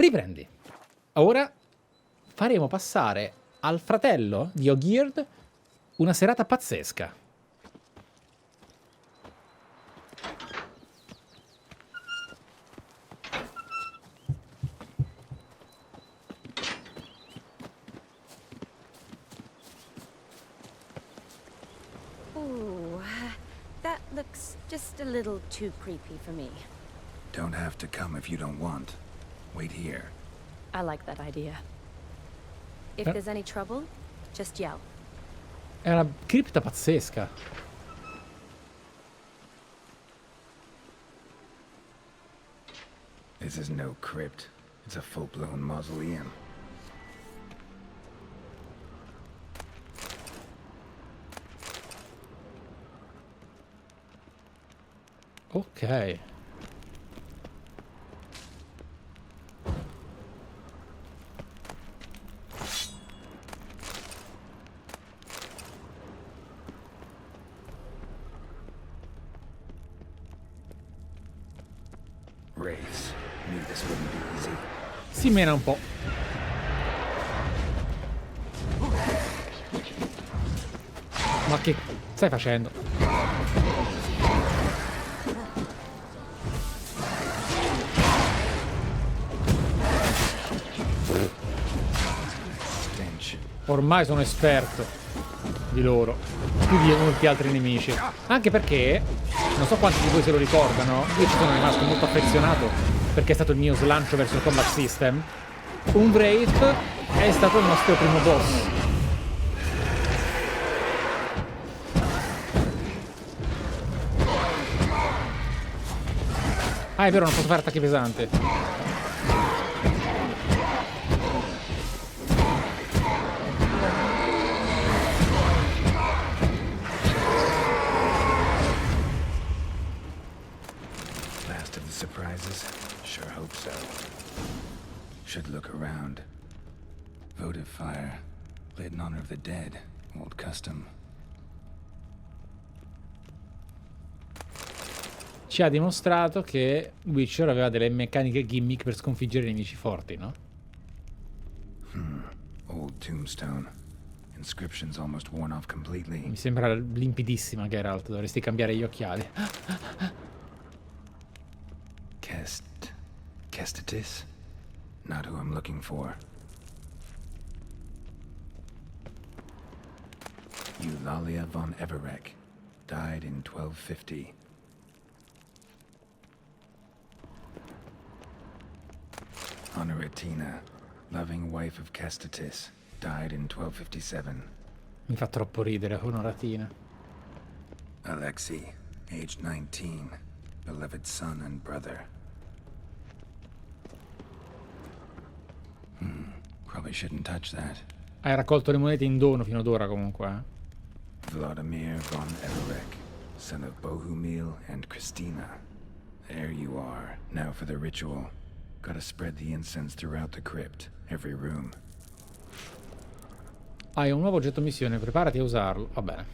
Riprendi. Ora faremo passare al fratello di Ogierd una serata pazzesca. Ooh, that looks just a little too creepy for me. Don't have to come if you don't want. Wait here. I like that idea. If there's any trouble, just yell. È una cripta pazzesca. This is no crypt. It's a full-blown mausoleum. Ok. Wraiths. Knew this wouldn't be easy. Si mena un po'. Ma che stai facendo? Ormai sono esperto di loro, più di molti altri nemici. Anche perché, non so quanti di voi se lo ricordano, io ci sono rimasto molto affezionato perché è stato il mio slancio verso il combat system. Un Wraith è stato il nostro primo boss. Ah, è vero, non posso fare attacchi pesanti. Surprises? Sure hope so. Should look around. Votive fire. Lit in honor of the dead. Old custom. Ci ha dimostrato che Witcher aveva delle meccaniche gimmick per sconfiggere i nemici forti, no? Old tombstone. Inscription's almost worn off completely. Mi sembra limpidissima, Geralt. Dovresti cambiare gli occhiali. Kestatis? Not who I'm looking for. Eulalia von Everek. Died in 1250. Honoratina. Loving wife of Kestatis. Died in 1257. Mi fa troppo ridere, Honoratina. Alexei. Aged 19. Beloved son and brother. Probably shouldn't touch that. Hai raccolto le monete in dono fino ad ora comunque, eh? Vlodimir von Everek, son of Bohumil and Christina. There you are. Now for the ritual. Gotta spread the incense throughout the crypt, every room. Hai un nuovo oggetto missione, preparati a usarlo. Va bene.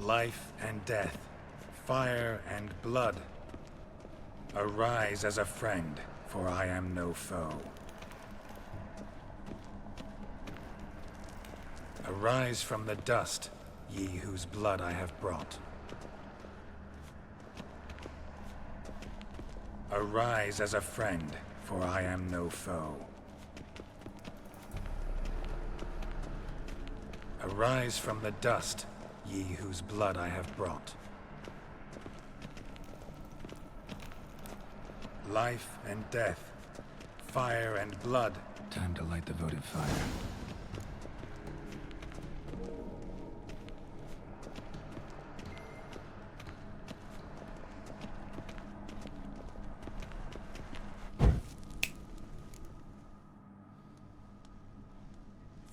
Life and death, fire and blood. Arise as a friend, for I am no foe. Arise from the dust, ye whose blood I have brought. Arise as a friend, for I am no foe. Arise from the dust, ye whose blood I have brought. Life and death, fire and blood. Time to light the votive fire.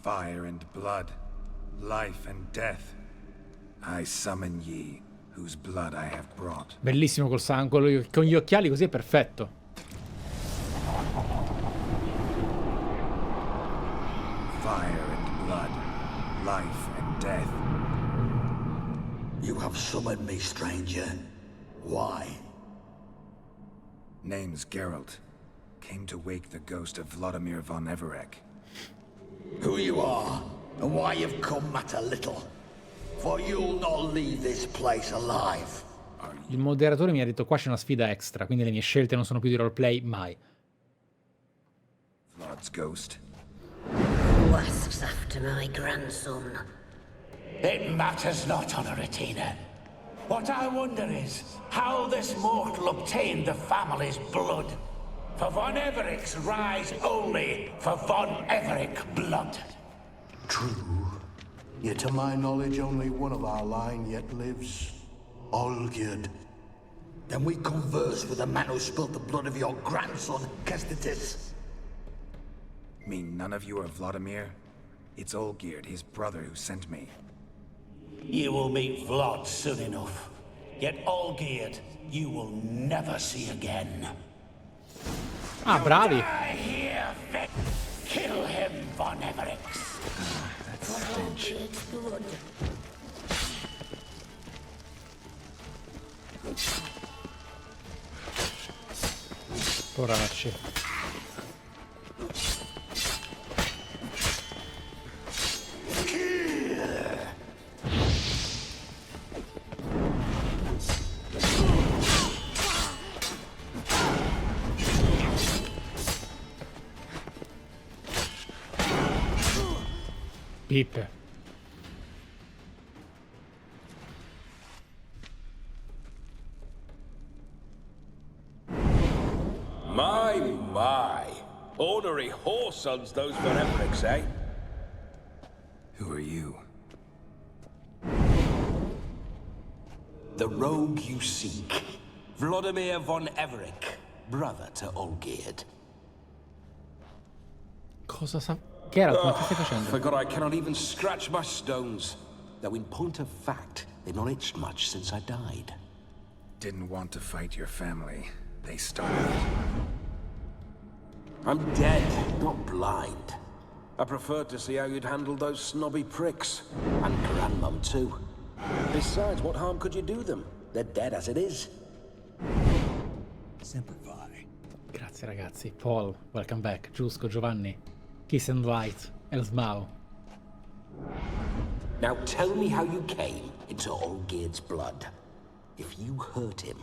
Fire and blood, life and death. I summon ye, whose blood I have brought. Bellissimo col sangue, con gli occhiali così è perfetto. Fire and blood, life and death. You have summoned me, stranger. Why? Name's Geralt. Came to wake the ghost of Vlodimir von Everec. Who you are, and why you've come matter little. For you'll not leave this place alive. Il moderatore mi ha detto qua c'è una sfida extra, quindi le mie scelte non sono più di roleplay mai. Vlod's ghost. Who asks after my grandson? It matters not, Honoratina. What I wonder is how this mortal obtained the family's blood. For von Everic's rise only for von Everec blood. True. Yet to my knowledge, only one of our line yet lives. Olgierd. Then we converse with the man who spilled the blood of your grandson, Kestitis. Mean none of you are Vlodimir? It's Olgierd, his brother, who sent me. You will meet Vlad soon enough. Yet Olgierd, you will never see again. Ah, bravi! Die here, Vic. Kill him, von Everec. That's stench. Blood. Poracci. Pippe. My. Ornery whoresons those von Everecs, eh? Who are you? The rogue you seek. Vlodimir von Everec, brother to Olgierd. Cosa sa... Geralt, ma che stai facendo? Forgot I cannot even scratch my stones. Though in point of fact, they've not itched much since I died. Didn't want to fight your family. They started. I'm dead, not blind. I preferred to see how you'd handle those snobby pricks. And Grandmum, too. Besides, what harm could you do them? They're dead as it is. Simplify. Grazie ragazzi. Paul, welcome back. Giusco, Giovanni. Kiss and Light, Elsmao. Now tell me how you came into Olgierd's blood. If you hurt him,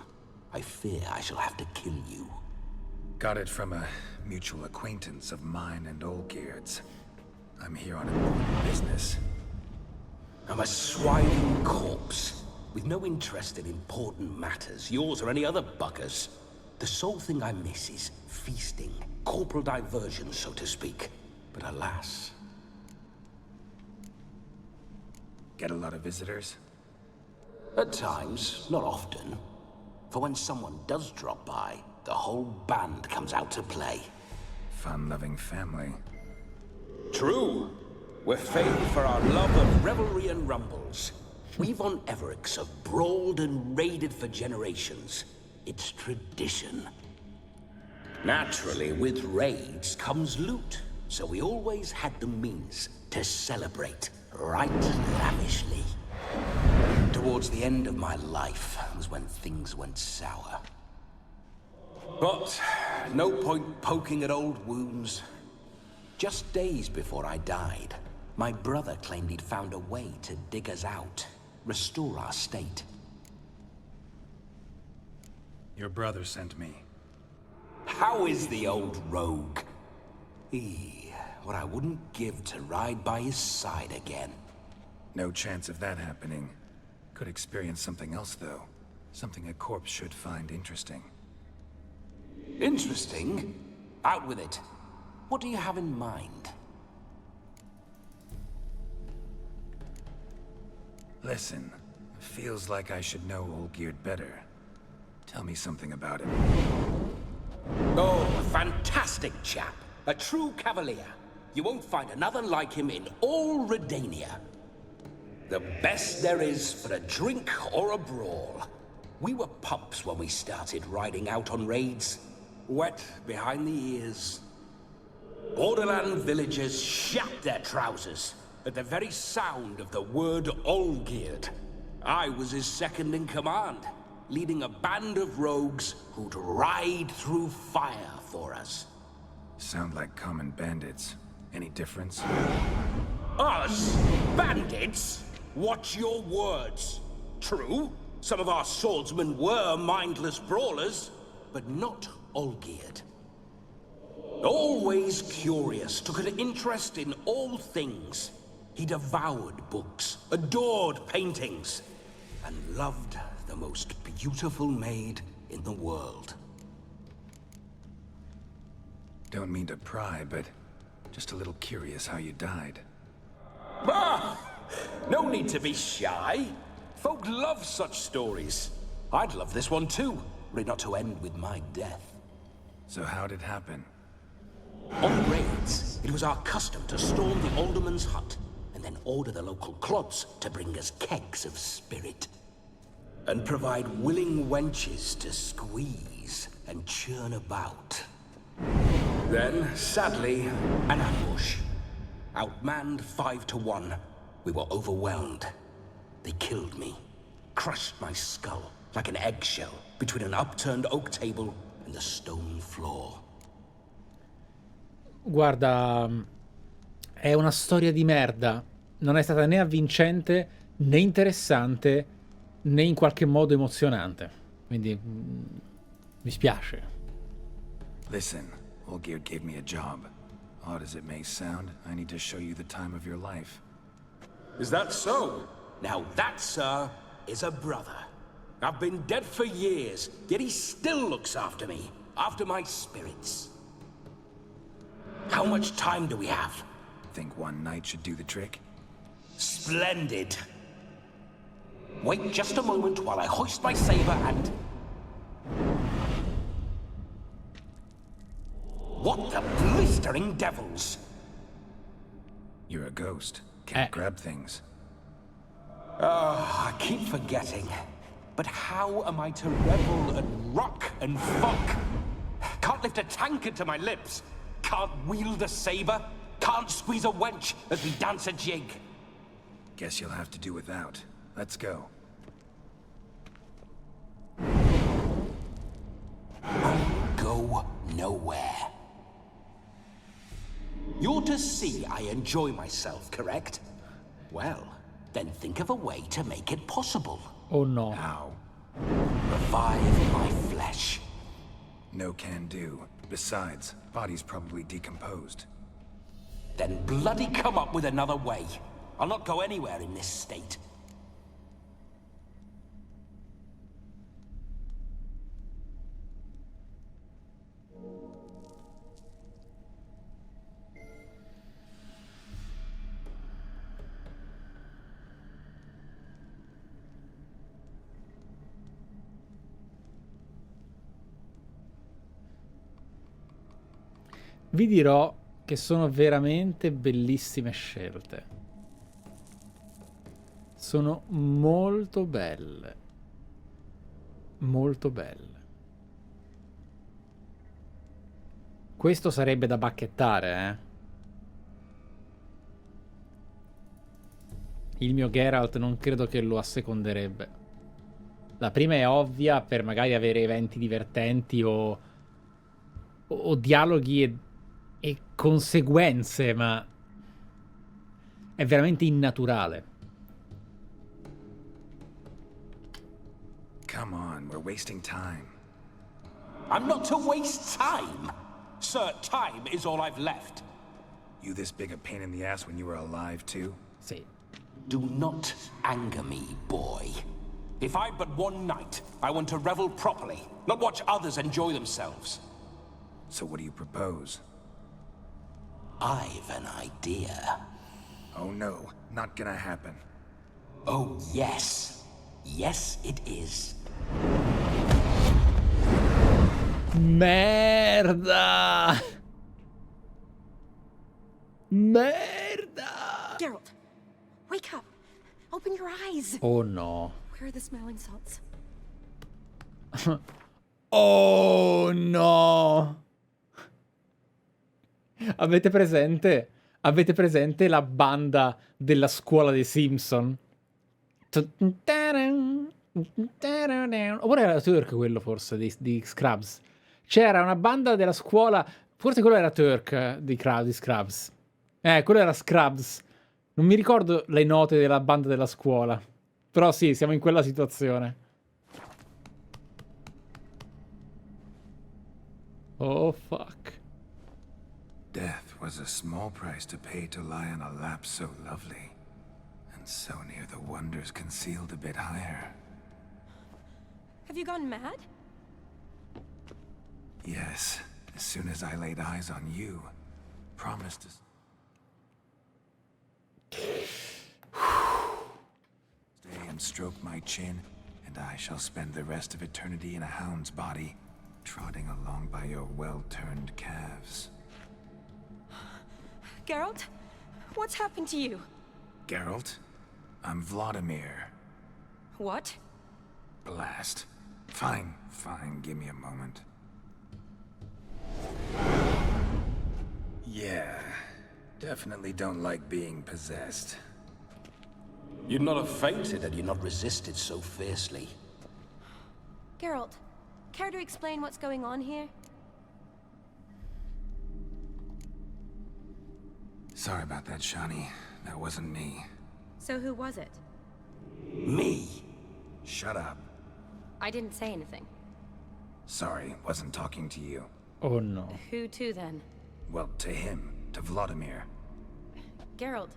I fear I shall have to kill you. Got it from a mutual acquaintance of mine and Olgierd's. I'm here on important business. I'm a swine corpse, with no interest in important matters, yours or any other buggers. The sole thing I miss is feasting, corporal diversion, so to speak. But alas... Get a lot of visitors? At times, not often. For when someone does drop by, the whole band comes out to play. Fun-loving family. True. We're famed for our love of revelry and rumbles. We von Everecs have brawled and raided for generations. It's tradition. Naturally, with raids comes loot, so we always had the means to celebrate right lavishly. Towards the end of my life was when things went sour. But no point poking at old wounds. Just days before I died, my brother claimed he'd found a way to dig us out, restore our state. Your brother sent me. How is the old rogue? What I wouldn't give to ride by his side again. No chance of that happening. Could experience something else, though. Something a corpse should find interesting. Interesting? Out with it. What do you have in mind? Listen, feels like I should know Olgierd better. Tell me something about him. Oh, a fantastic chap. A true cavalier. You won't find another like him in all Redania. The best there is for a drink or a brawl. We were pups when we started riding out on raids. Wet behind the ears. Borderland villagers shat their trousers at the very sound of the word Olgierd. I was his second in command. leading a band of rogues who'd ride through fire for us. Sound like common bandits. Any difference? Us? Bandits? Watch your words. True, some of our swordsmen were mindless brawlers, but not all-geared. Always curious, took an interest in all things. He devoured books, adored paintings, and loved the most beautiful maid in the world. Don't mean to pry, but just a little curious how you died. Ah! No need to be shy. Folk love such stories. I'd love this one too, were it not to end with my death. So how'd it happen? On raids, it was our custom to storm the alderman's hut, and then order the local clods to bring us kegs of spirit. And provide willing wenches to squeeze and churn about. Then, sadly, an ambush. Outmanned 5 to 1, we were overwhelmed. They killed me, crushed my skull like an eggshell between an upturned oak table and the stone floor. Guarda, è una storia di merda. Non è stata né avvincente, né interessante, né in qualche modo emozionante. Quindi mi spiace. Listen, Olgierd gave me a job. Odd as it may sound, I need to show you the time of your life. Is that so? Now that, sir, is a brother. I've been dead for years, yet he still looks after me, after my spirits. How much time do we have? Think one night should do the trick? Splendid. Wait just a moment while I hoist my saber and... What the blistering devils? You're a ghost. Can't grab things. I keep forgetting. But how am I to revel and rock and fuck? Can't lift a tankard to my lips. Can't wield a saber. Can't squeeze a wench as we dance a jig. Guess you'll have to do without. Let's go. Go nowhere. You're to see I enjoy myself, correct? Well, then think of a way to make it possible. Oh no. How? Revive my flesh. No can do. Besides, body's probably decomposed. Then bloody come up with another way. I'll not go anywhere in this state. Vi dirò che sono veramente bellissime scelte. Sono molto belle. Molto belle. Questo sarebbe da bacchettare, Il mio Geralt non credo che lo asseconderebbe. La prima è ovvia per magari avere eventi divertenti o dialoghi e conseguenze, ma è veramente innaturale. Come on, we're wasting time. I'm not to waste time. Sir, time is all I've left. You this big a pain in the ass when you were alive, too? Sì. Do not anger me, boy. If I've but one night, I want to revel properly, not watch others enjoy themselves. So what do you propose? I've an idea. Oh no, not gonna happen. Oh, yes. Yes, it is. Merda! Merda! Geralt, wake up. Open your eyes. Oh no. Where are the smelling salts? Oh no! Avete presente? Avete presente la banda della scuola dei Simpson? Oppure era Turk quello forse di Scrubs. C'era una banda della scuola, forse quello era Turk di Scrubs. Quello era Scrubs. Non mi ricordo le note della banda della scuola. Però sì, siamo in quella situazione. Oh fuck. Death was a small price to pay to lie on a lap so lovely, and so near the wonders concealed a bit higher. Have you gone mad? Yes, as soon as I laid eyes on you, promised to stay and stroke my chin, and I shall spend the rest of eternity in a hound's body, trotting along by your well-turned calves. Geralt? What's happened to you? Geralt, I'm Vlodimir. What? Blast. Fine, give me a moment. Yeah, definitely don't like being possessed. You'd not have fainted had you not resisted so fiercely. Geralt, care to explain what's going on here? Sorry about that, Shani. That wasn't me. So who was it? Me? Shut up. I didn't say anything. Sorry, wasn't talking to you. Oh no. Who to then? Well, to him, to Vlodimir. Geralt,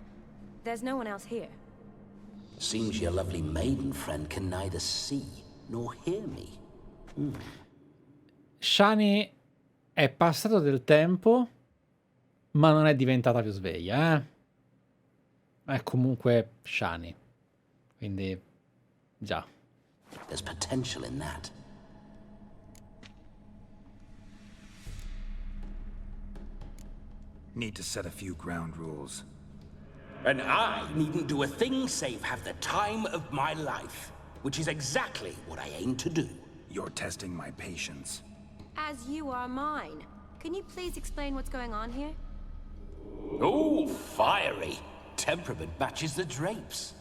there's no one else here. Seems your lovely maiden friend can neither see nor hear me. Shani è passato del tempo, ma non è diventata più sveglia, eh? È comunque Shani. Quindi, già. There's potential in that. Need to set a few ground rules. And I needn't do a thing save have the time of my life, which is exactly what I aim to do. You're testing my patience. As you are mine. Can you please explain what's going on here? Oh, fiery. Temperament matches the drapes.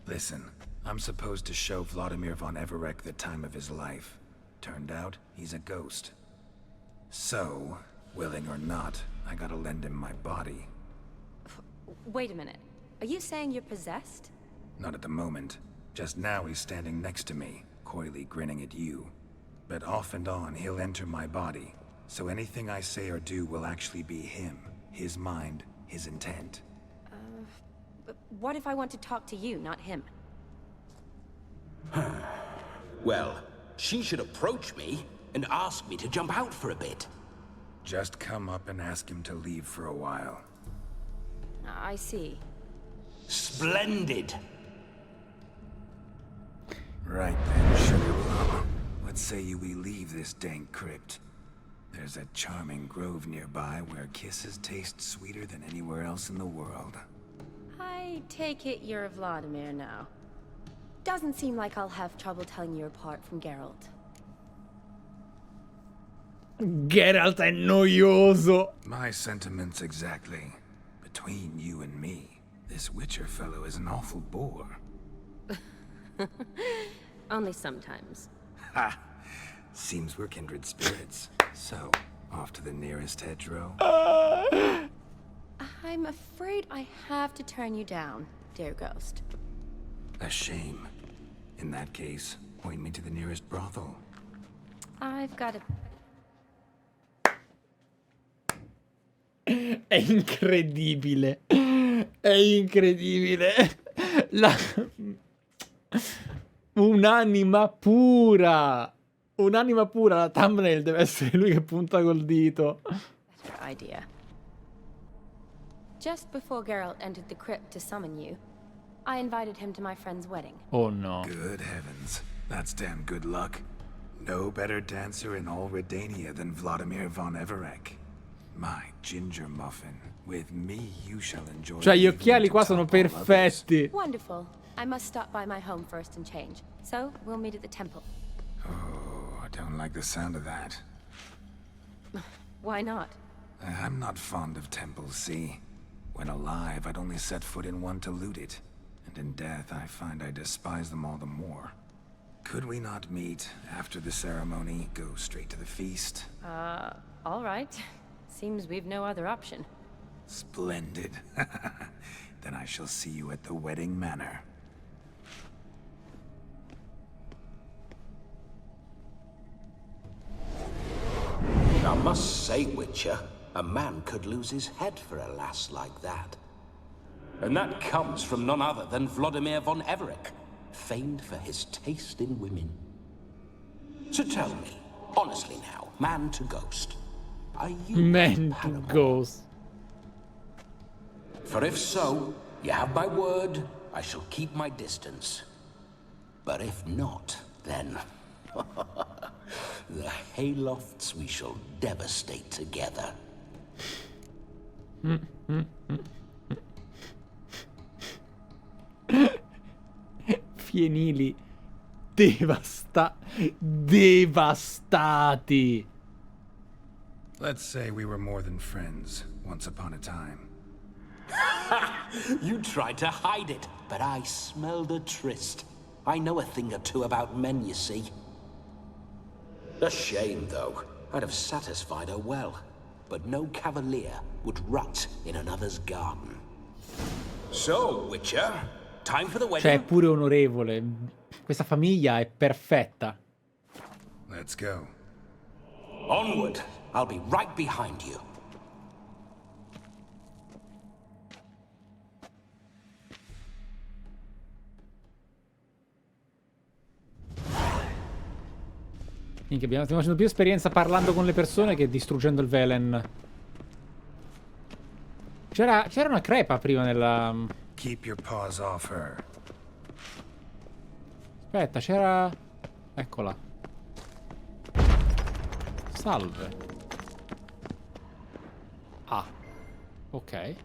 Listen, I'm supposed to show Vlodimir von Everec the time of his life. Turned out, he's a ghost. So, willing or not, I gotta lend him my body. Wait a minute. Are you saying you're possessed? Not at the moment. Just now he's standing next to me, coyly grinning at you. But off and on, he'll enter my body. So anything I say or do will actually be him. His mind, his intent. But what if I want to talk to you, not him? Well, she should approach me and ask me to jump out for a bit. Just come up and ask him to leave for a while. I see. Splendid. Right then, Sugar Plum. What say you we leave this dank crypt? There's a charming grove nearby where kisses taste sweeter than anywhere else in the world. I take it you're Vlodimir now. Doesn't seem like I'll have trouble telling you apart from Geralt. Geralt è noioso. My sentiments exactly. Between you and me, this Witcher fellow is an awful bore. Only sometimes. Ha! Seems we're kindred spirits. So, off to the nearest hedgerow. I'm afraid I have to turn you down, dear ghost. A shame. In that case, point me to the nearest brothel. I've got a... È incredibile. È incredibile. La... Un'anima pura. Un'anima pura. La thumbnail deve essere lui che punta col dito. better idea. Just before Geralt entered the crypt to summon you, I invited him to my friend's wedding. Oh no. Good heavens. That's damn good luck. No better dancer in all Redania than Vlodimir von Everec. My ginger muffin. With me you shall enjoy. Cioè gli occhiali qua sono perfetti. Wonderful. I must stop by my home first and change. So, we'll meet at the temple. Oh, I don't like the sound of that. Why not? I'm not fond of temples, see? When alive, I'd only set foot in one to loot it. And in death, I find I despise them all the more. Could we not meet after the ceremony, go straight to the feast? All right. Seems we've no other option. Splendid. Then I shall see you at the wedding manor. I must say, Witcher, a man could lose his head for a lass like that. And that comes from none other than Vlodimir von Everec, famed for his taste in women. So tell me, honestly now, man to ghost, are you Man to ghost. For if so, you have my word, I shall keep my distance. But if not, then the haylofts we shall devastate together. Fienili devastati. Let's say we were more than friends once upon a time. You tried to hide it, but I smelled a tryst. I know a thing or two about men, you see. A shame, though. I'd have satisfied her well. But no cavalier would rot in another's garden. So, Witcher, time for the wedding. Cioè, è pure onorevole. Questa famiglia è perfetta. Let's go. Onward. I'll be right behind you. Minchia, stiamo facendo più esperienza parlando con le persone che distruggendo il Velen. C'era una crepa prima nella... Keep your paws off her. Aspetta, c'era... Eccola. Salve. Ah. Ok.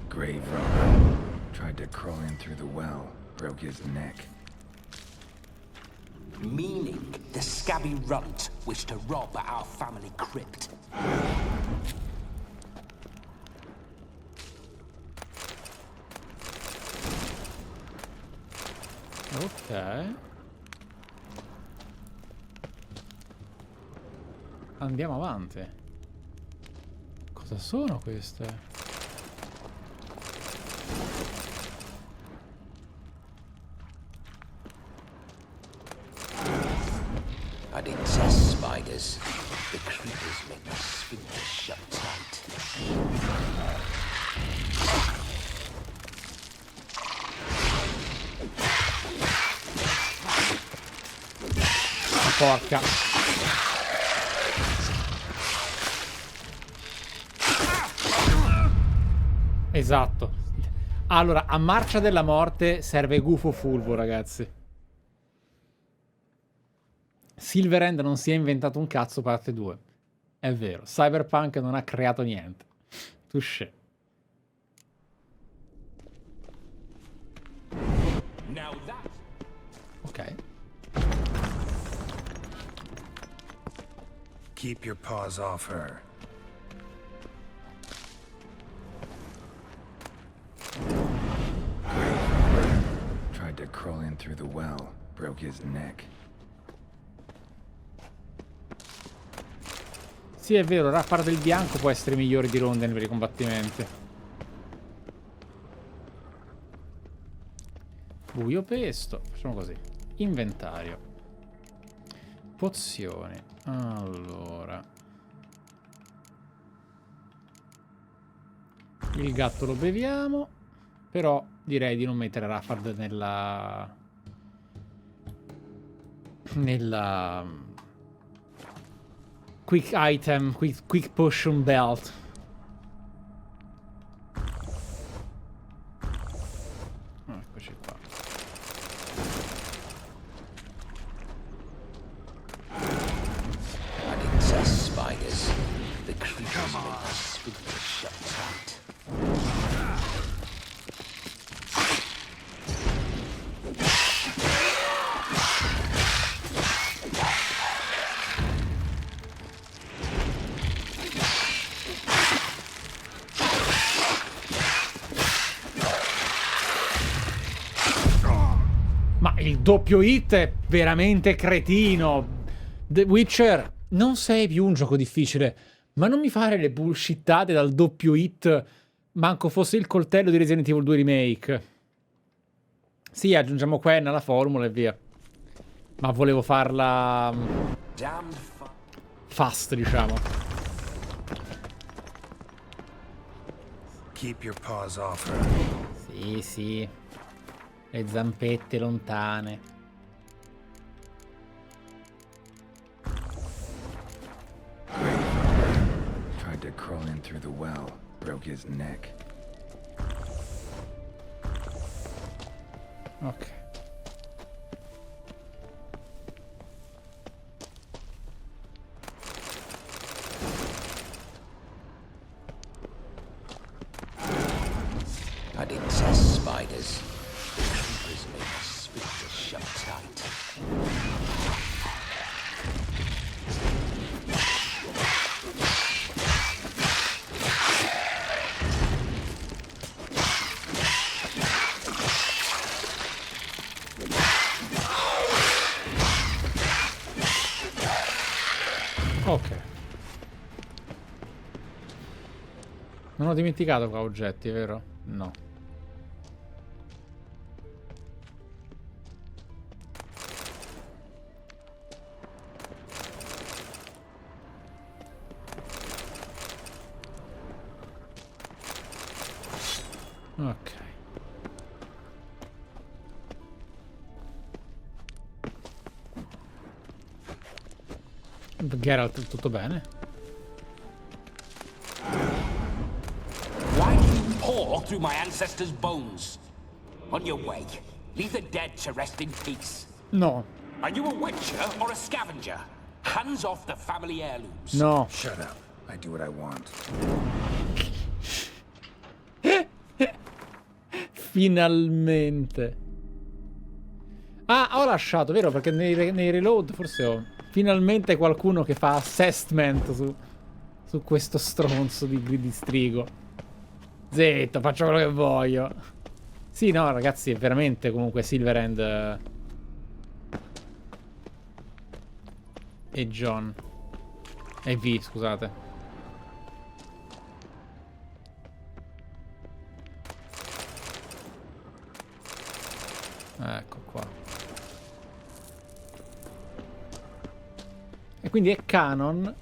Grave robber. Tried to crawl in through the well. Broke his neck. Meaning the scabby runt wished to rob our family crypt. Ok. Andiamo avanti. Cosa sono queste? I detest spiders. The creepers make my sphincter shut tight. Porca. Esatto. Allora, a Marcia della Morte serve gufo fulvo, ragazzi. Silverhand non si è inventato un cazzo, parte 2. È vero, Cyberpunk non ha creato niente. Touché. Ok. Keep your paws off her. Tried to crawl in through the well. Broke his neck. Sì, è vero, Raffar del bianco può essere migliore di Ronden per i combattimenti. Buio pesto. Facciamo così. Inventario. Pozioni. Allora. Il gatto lo beviamo. Però direi di non mettere Raffard nella quick item, quick potion belt. Eccoci qua. I detest spiders. The creepers make my sphincter shut tight. il doppio hit è veramente cretino. The Witcher, non sei più un gioco difficile, ma non mi fare le bullshittate dal doppio hit, manco fosse il coltello di Resident Evil 2 Remake. Sì, aggiungiamo Quen alla formula e via. Ma volevo farla fast, diciamo. Keep your paws off her. Sì, sì. Le zampette lontane. Tried to crawl in through the well, broke his neck. Ok. I detest spiders. Creepers make the sphincter shut tight. Ok. Non ho dimenticato qua oggetti, vero? No. Ok. Geralt, tutto bene? Why do you paw through my ancestors' bones? On your way, leave the dead to rest in peace. No. Are you a witcher or a scavenger? Hands off the family heirlooms. No. Shut up. I do what I want. Finalmente. Ah, ho lasciato, vero? Perché nei reload forse ho... Finalmente qualcuno che fa assessment su questo stronzo di strigo. Zitto, faccio quello che voglio. Sì, no, ragazzi, è veramente comunque Silverhand e John. E V, scusate. Ecco qua. E quindi è canon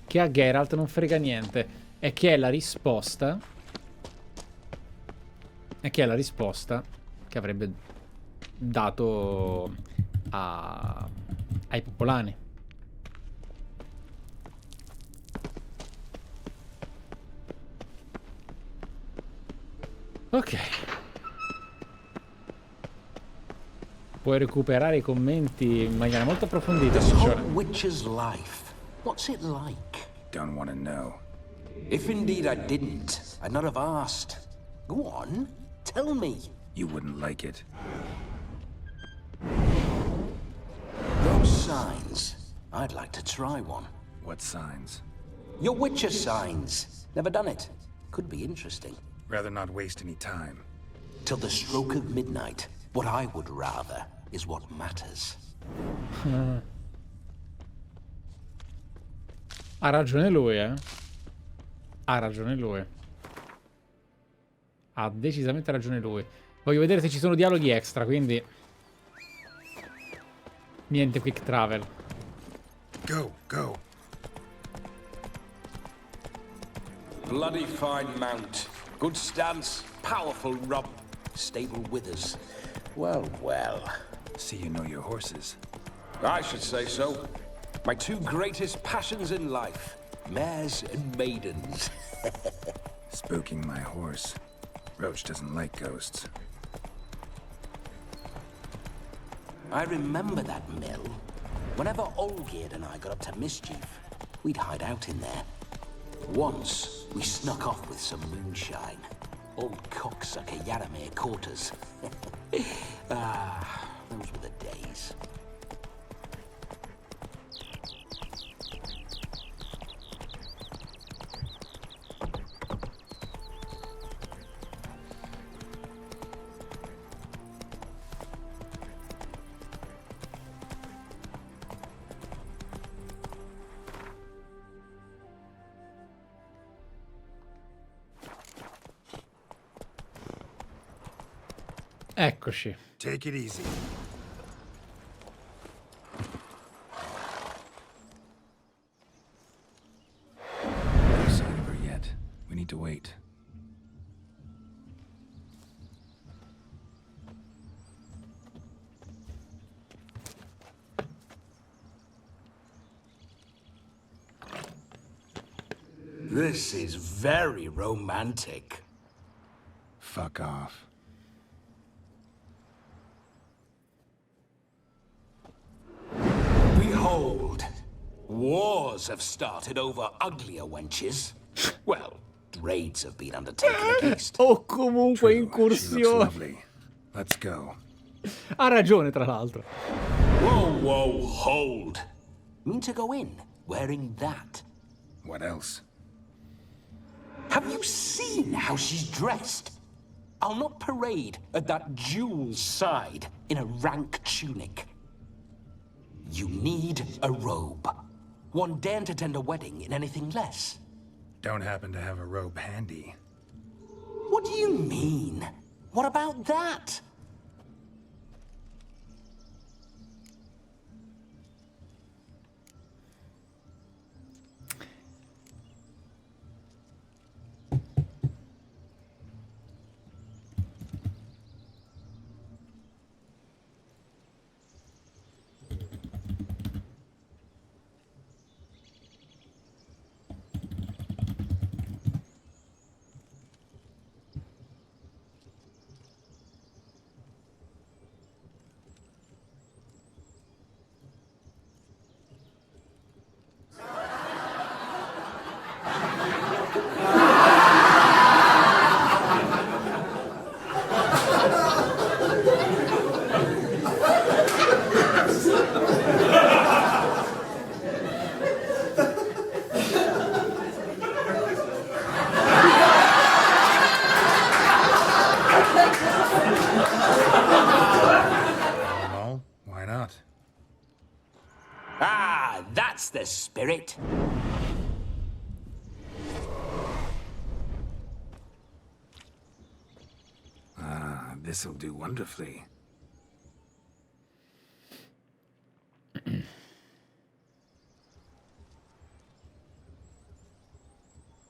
che a Geralt non frega niente. E che è la risposta. E che è la risposta che avrebbe dato ai popolani. Ok. Puoi recuperare i commenti in maniera molto approfondita. This whole witcher's life, what's it like? Don't want to know. If indeed I didn't, I'd not have asked. Go on, tell me. You wouldn't like it. Those signs, I'd like to try one. What signs? Your witcher signs. Never done it. Could be interesting. Rather not waste any time. Till the stroke of midnight, what I would rather is what matters. Ha ragione lui, eh? Ha ragione lui. Ha decisamente ragione lui. Voglio vedere se ci sono dialoghi extra, quindi... Niente quick travel. Go, go. Bloody fine mount. Good stance, powerful rump, stable withers. Well, well. See you know your horses. I should say so. My two greatest passions in life, mares and maidens. Spooking my horse. Roach doesn't like ghosts. I remember that mill. Whenever Olgerd and I got up to mischief, we'd hide out in there. Once, we snuck off with some moonshine. Old cocksucker Yaramir caught us. Ah, those were the days. Eccoci. Take it easy. No sign of her yet. We need to wait. This is very romantic. Fuck off. Behold, wars have started over uglier wenches. Well, raids have been undertaken at least. O comunque She looks incursione. lovely. Let's go. Ha ragione, tra l'altro. Whoa, whoa, hold. Mean to go in wearing that? What else? Have you seen how she's dressed? I'll not parade at that jewel's side in a rank tunic. You need a robe. One daren't attend a wedding in anything less. Don't happen to have a robe handy. What do you mean? What about that? Well, why not? Ah, that's the spirit. Ah, this'll do wonderfully.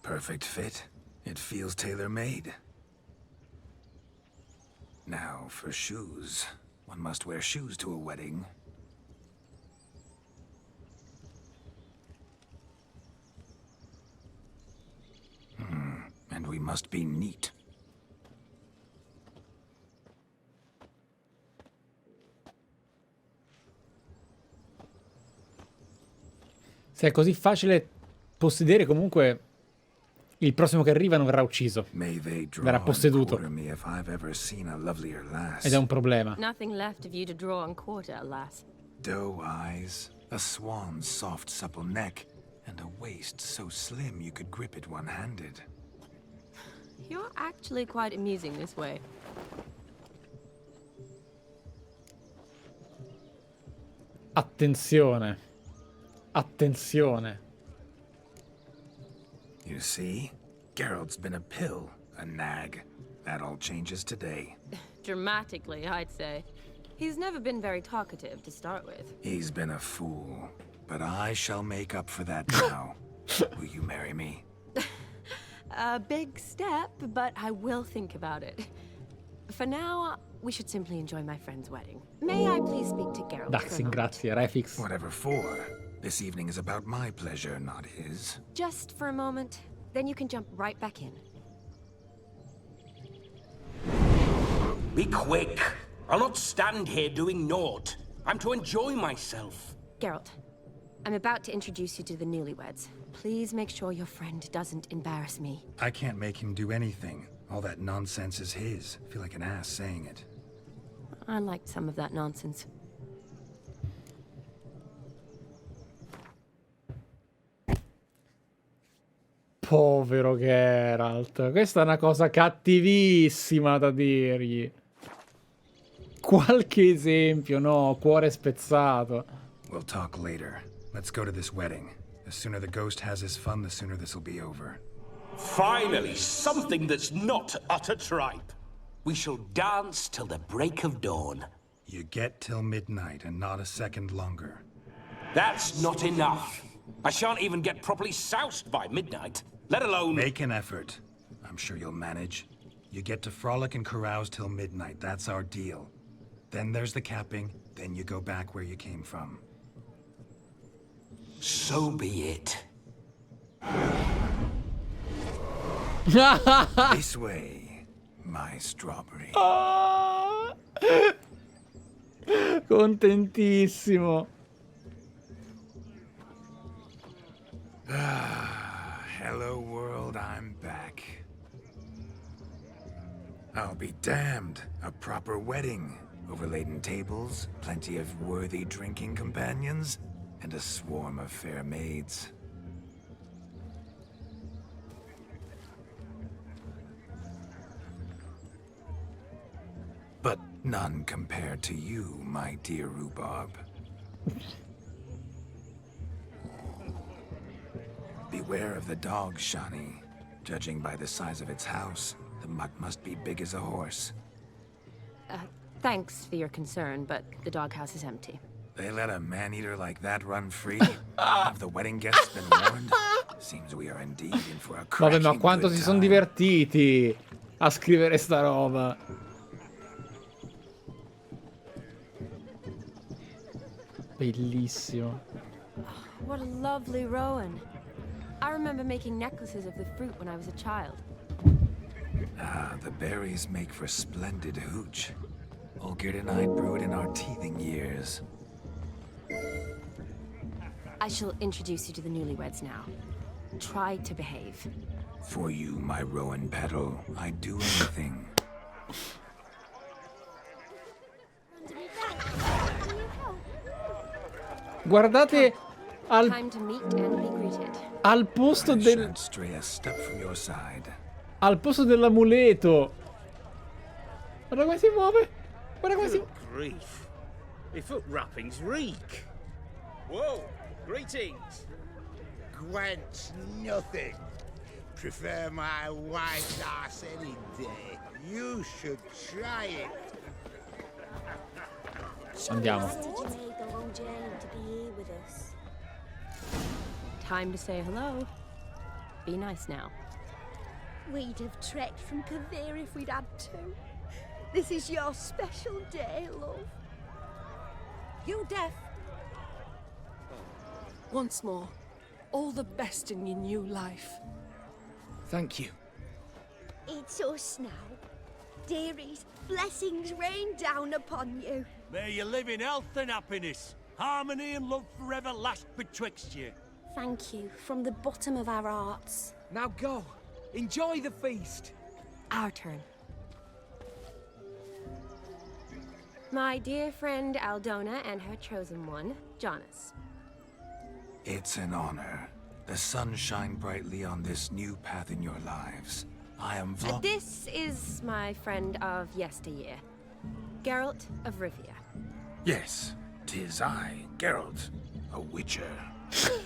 Perfect fit. It feels tailor-made. Now, for shoes. One must wear shoes to a wedding. And we must be neat. Se è così facile possedere, comunque il prossimo che arriva non verrà ucciso. May they draw Verrà and posseduto. quarter me if I've ever seen a lovelier lass. Ed è un problema. Nothing left of you to draw and quarter, alas. Doe eyes, a swan's soft supple neck, and a waist so slim you could grip it one-handed. You're actually quite amusing this way. Attenzione. Attenzione. You see? Geralt's been a pill, a nag. That all changes today. Dramatically, I'd say. He's never been very talkative to start with. He's been a fool, but I shall make up for that now. Will you marry me? A big step, but I will think about it. For now, we should simply enjoy my friend's wedding. May I please speak to Geralt? Daxi, grazie, Refix. Whatever for. This evening is about my pleasure, not his. Just for a moment, then you can jump right back in. Be quick. I'll not stand here doing naught. I'm to enjoy myself. Geralt, I'm about to introduce you to the newlyweds. Please make sure your friend doesn't embarrass me. I can't make him do anything. All that nonsense is his. I feel like an ass saying it. I liked some of that nonsense. Povero Geralt. Questa è una cosa cattivissima da dirgli. Qualche esempio, no? Cuore spezzato. We'll talk later. Let's go to this wedding. The sooner the ghost has his fun, the sooner this'll be over. Finally, something that's not utter tripe. We shall dance till the break of dawn. You get till midnight and not a second longer. That's not enough. I shan't even get properly soused by midnight, let alone... Make an effort. I'm sure you'll manage. You get to frolic and carouse till midnight, that's our deal. Then there's the capping, then you go back where you came from. So be it. This way, my strawberry. Contentissimo. Hello world, I'm back. I'll be damned. A proper wedding. Overladen tables, plenty of worthy drinking companions, and a swarm of fair maids. But none compared to you, my dear rhubarb. Beware of the dog, Shani. Judging by the size of its house, the mutt must be big as a horse. Thanks for your concern, but the doghouse is empty. They let a man-eater like that run free? Have the wedding guests been warned? Seems we are indeed in for a cracking Vabbè, ma quanto good si sono time. divertiti a scrivere sta roba. Bellissimo. What a lovely rowan. I remember making necklaces of the fruit when I was a child. Ah, the berries make for splendid hooch. Olgerd and I brewed in our teething years. I shall introduce you to the newlyweds now. Try to behave. For you, my rowan petal, I'd do anything. Guardate al, Time to meet and be greeted. al posto I del, shan't stray a step from your side. al posto dell'amuleto. Guarda come si muove. Guarda come si... Good grief. Your foot wrappings reek. Whoa, greetings. Gwent, nothing. Prefer my wife's ass any day. You should try it. Andiamo. Did you make the long journey to be here with us? Time to say hello. Be nice now. We'd have trekked from Kavir if we'd had to. This is your special day, love. You deaf? Once more, all the best in your new life. Thank you. It's us now. Dearies, blessings rain down upon you. May you live in health and happiness. Harmony and love forever last betwixt you. Thank you from the bottom of our hearts. Now go. Enjoy the feast. Our turn. My dear friend Aldona and her chosen one, Jonas. It's an honor. The sun shine brightly on this new path in your lives. I am This is my friend of yesteryear, Geralt of Rivia. Yes, 'tis I, Geralt, a witcher.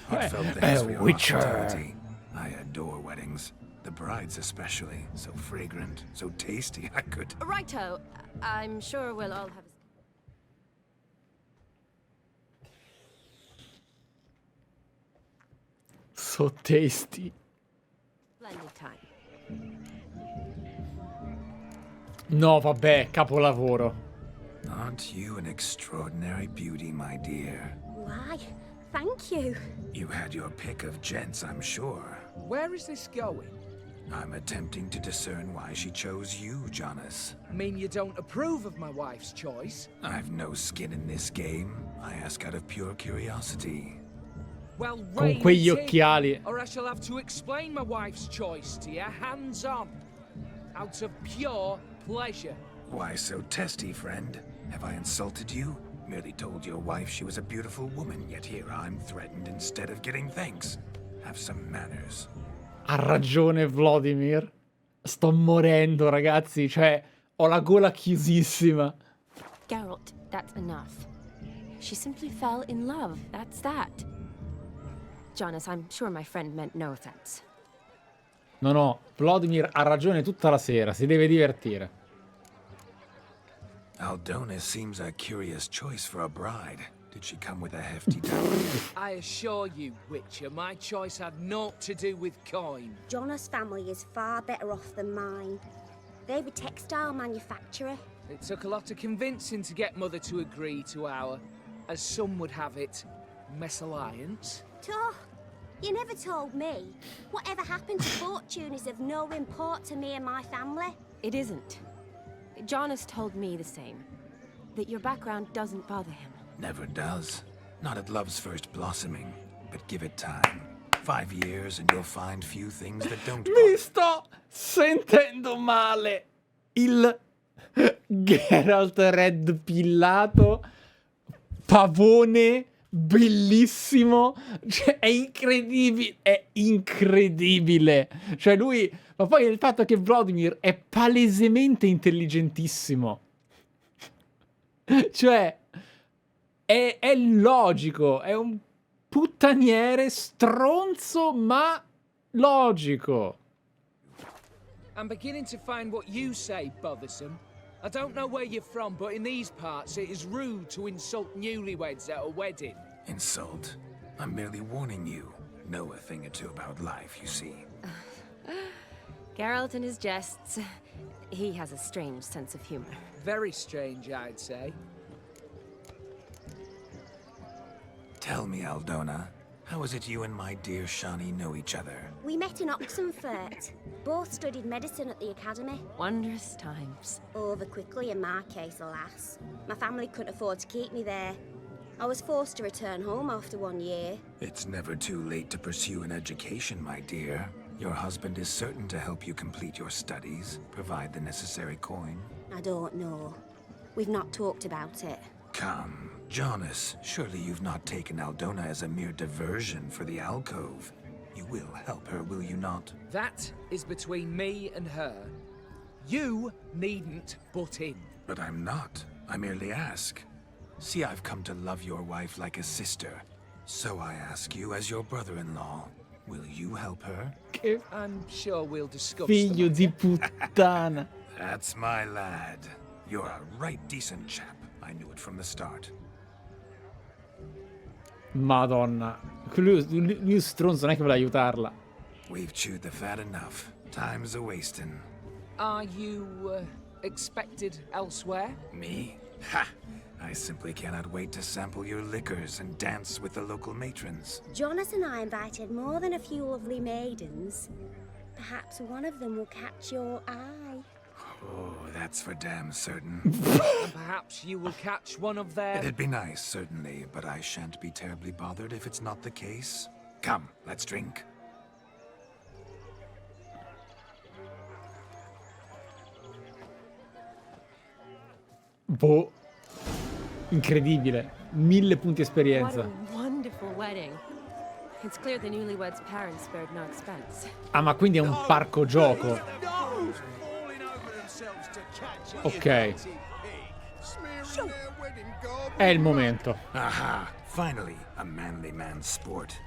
Heartfelt A thanks for your witcher. hospitality. I adore weddings. The brides especially. So fragrant, so tasty, I could... Righto, I'm sure we'll all have a... So tasty. splendid time. No, vabbè, capolavoro. Aren't you an extraordinary beauty, my dear? Why, thank you. You had your pick of gents, I'm sure. Where is this going? I'm attempting to discern why she chose you, Jonas. Mean you don't approve of my wife's choice? I've no skin in this game. I ask out of pure curiosity. Well, Con rein quegli it in, occhiali. or I shall have to explain my wife's choice to you hands-on. Out of pure pleasure. Why so testy, friend? Have I insulted you? Merely told your wife she was a beautiful woman, yet here I'm threatened instead of getting thanks. Have some manners. Ha ragione Vlodimir. Sto morendo, ragazzi. Cioè, ho la gola chiusissima. Geralt, that's enough. She simply fell in love, that's that. Jonas, I'm sure my friend meant no offense. No, no, Vlodimir ha ragione tutta la sera. Si deve divertire. Aldona seems a curious choice for a bride. Did she come with a hefty dowry? I assure you, Witcher, my choice had naught to do with coin. Jonas' family is far better off than mine. They're a textile manufacturer. It took a lot of convincing to get Mother to agree to our, as some would have it, mesalliance. Toh, you never told me. Whatever happened to fortune is of no import to me and my family. It isn't. Jonas told me the same. That your background doesn't bother him. Never does. Not at love's first blossoming. But give it time. 5 years and you'll find few things that don't Mi sto sentendo male. Il Geralt red pillato, pavone, bellissimo. Cioè, è incredibile. È incredibile. Cioè lui... Ma poi il fatto che Vlodimir è palesemente intelligentissimo. Cioè... È logico, è un puttaniere stronzo ma logico. I'm beginning to find what you say bothersome. I don't know where you're from, but in these parts it is rude to insult newlyweds at a wedding. Insult? I'm merely warning you. Know a thing or two about life, you see. Geralt and his jests. He has a strange sense of humor. Very strange, I'd say. Tell me, Aldona, how is it you and my dear Shani know each other? We met in Oxenfurt. Both studied medicine at the academy. Wondrous times. Over quickly in my case, alas. My family couldn't afford to keep me there. I was forced to return home after 1 year. It's never too late to pursue an education, my dear. Your husband is certain to help you complete your studies, provide the necessary coin. I don't know. We've not talked about it. Come, Jonas, surely you've not taken Aldona as a mere diversion for the alcove. You will help her, will you not? That is between me and her. You needn't butt in. But I'm not. I merely ask. See, I've come to love your wife like a sister. So I ask you as your brother-in-law, will you help her? I'm sure we'll discuss Figlio di puttana. That's my lad. You're a right decent chap. I knew it from the start. Madonna. Lui stronzo, non è che vuole aiutarla. We've chewed the fat enough. Time's a-wasting. Are you expected elsewhere? Me? Ha! I simply cannot wait to sample your liquors and dance with the local matrons. Jonas and I invited more than a few lovely maidens. Perhaps one of them will catch your eye. Oh, that's for damn certain. And perhaps you will catch one of their... It'd be nice, certainly, but I shan't be terribly bothered if it's not the case. Come, let's drink. Boh. Incredibile. 1000 punti esperienza. What a wonderful wedding. It's clear the newlyweds' parents spared no expense. Ah, ma quindi è un parco gioco. Ok. È il momento. Aha! Finally, a manly man's sport.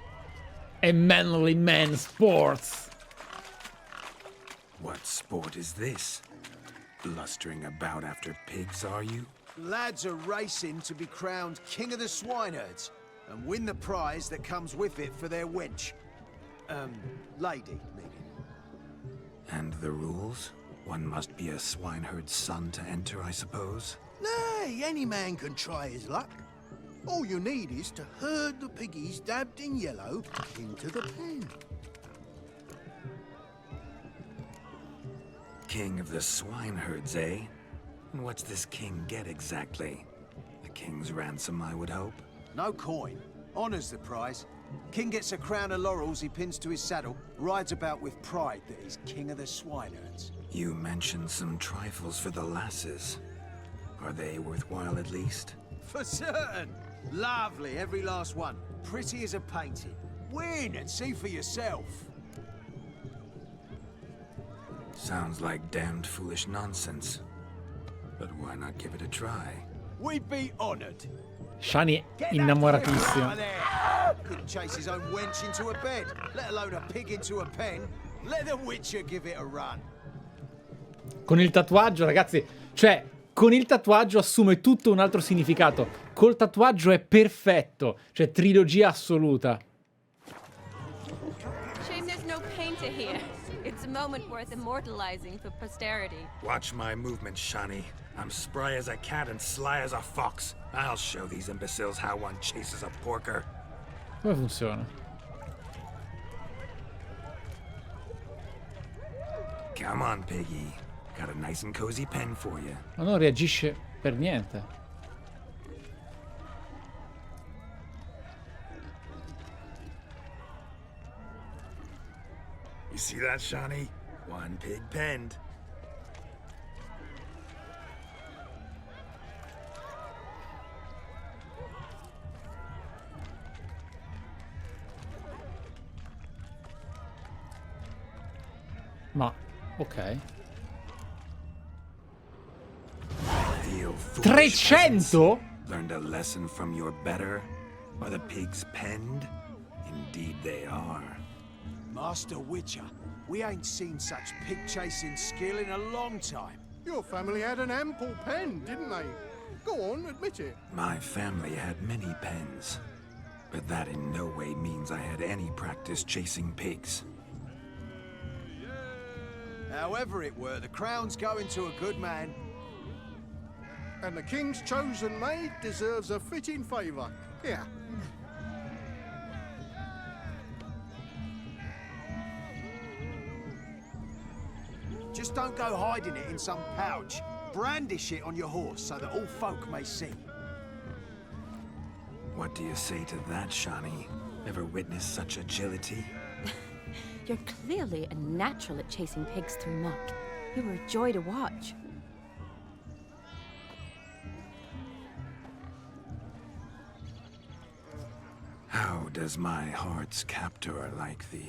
A manly man sports. What sport is this? Blustering about after pigs, are you? Lads are racing to be crowned king of the swineherds and win the prize that comes with it for their wench. Lady, meaning. And the rules? One must be a swineherd's son to enter, I suppose? Nay, any man can try his luck. All you need is to herd the piggies dabbed in yellow into the pen. King of the swineherds, eh? And what's this king get exactly? A king's ransom, I would hope. No coin. Honours the prize. King gets a crown of laurels he pins to his saddle, rides about with pride that he's king of the swineherds. You mentioned some trifles for the lasses. Are they worthwhile at least? For certain. Lovely, every last one. Pretty as a painting. Win and see for yourself. Sounds like damned foolish nonsense. But why not give it a try? We'd be honoured. Shani innamoratissimo. Couldn't chase his own wench into a bed, let alone a pig into a pen. Let the Witcher give it a run. Con il tatuaggio, ragazzi, cioè, con il tatuaggio assume tutto un altro significato. Col tatuaggio è perfetto. Cioè, trilogia assoluta. Shame there's no painter here. It's a moment worth immortalizing for posterity. Watch my movement, Shani. I'm spry as a cat and sly as a fox. I'll show these imbeciles how one chases a porker. Come funziona? Come on, piggy. Got a nice and cozy pen for you. Ma non reagisce per niente. You see that, Shani? One pig penned. Ma, ok. Feel foolish 300? Learned a lesson from your better? Are the pigs penned? Indeed they are. Master Witcher, we ain't seen such pig-chasing skill in a long time. Your family had an ample pen, didn't they? Go on, admit it. My family had many pens, but that in no way means I had any practice chasing pigs. However it were, the crown's going to a good man. And the king's chosen maid deserves a fitting favor. Here. Just don't go hiding it in some pouch. Brandish it on your horse so that all folk may see. What do you say to that, Shani? Ever witnessed such agility? You're clearly a natural at chasing pigs through muck. You were a joy to watch. How does my heart's captor like the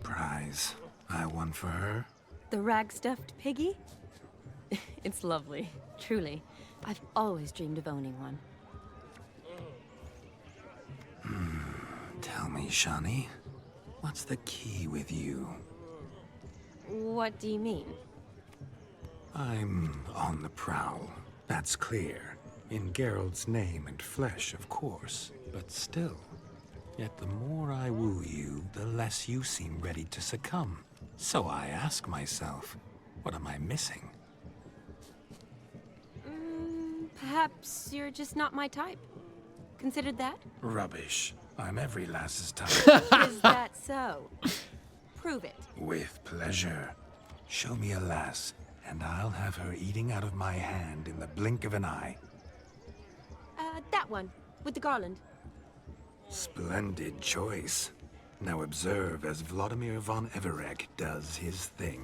prize I won for her? The rag-stuffed piggy? It's lovely, truly. I've always dreamed of owning one. Tell me, Shani, what's the key with you? What do you mean? I'm on the prowl, that's clear. In Geralt's name and flesh, of course, but still. Yet the more I woo you, the less you seem ready to succumb. So I ask myself, what am I missing? Perhaps you're just not my type. Considered that? Rubbish. I'm every lass's type. Is that so? Prove it. With pleasure. Show me a lass, and I'll have her eating out of my hand in the blink of an eye. That one, with the garland. Splendid choice. Now observe as Vlodimir von Everec does his thing.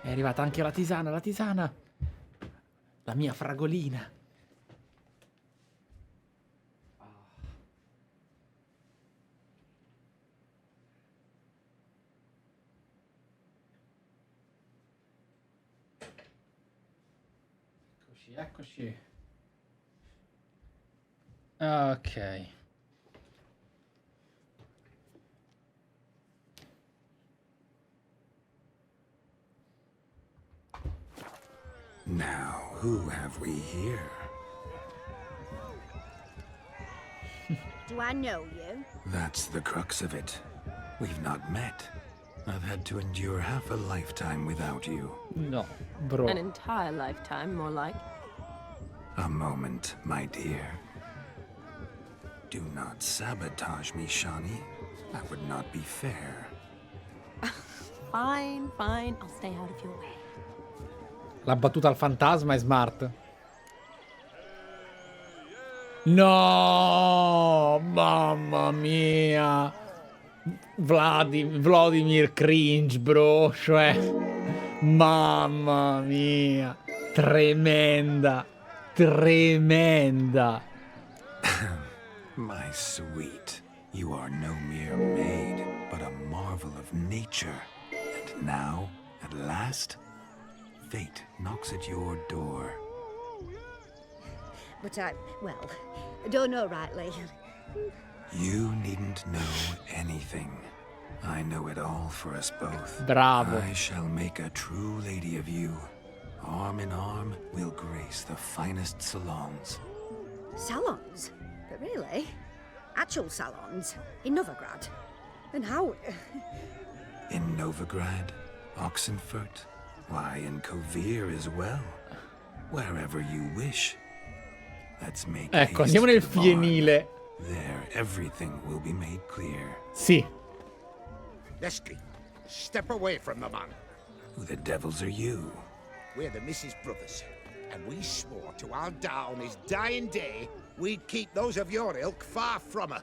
È arrivata anche la tisana, la tisana. La mia fragolina. Eccoci, eccoci. Ok. Now, who have we here? Do I know you? That's the crux of it. We've not met. I've had to endure half a lifetime without you. No, bro. An entire lifetime, more like. A moment, my dear. Do not sabotage me, Shani. That would not be fair. Fine, fine. I'll stay out of your way. La battuta al fantasma è smart. No, mamma mia. Vlodimir cringe, bro. Cioè, mamma mia. Tremenda. Tremenda. My sweet, you are no mere maid, but a marvel of nature. And now, at last, fate knocks at your door. But I don't know rightly. You needn't know anything. I know it all for us both. Bravo. I shall make a true lady of you. Arm in arm, we'll grace the finest salons. Salons? But really? Actual salons? In Novigrad? And how... In Novigrad, Oxenfurt, why, in Kovir as well. Wherever you wish. Let's make Ecco, haste andiamo nel to the barn. fienile. There, everything will be made clear. Sì. Lesky, step away from the man. Who the devils are you? We're the Mrs. Brothers, and we swore to our da on his dying day we'd keep those of your ilk far from her.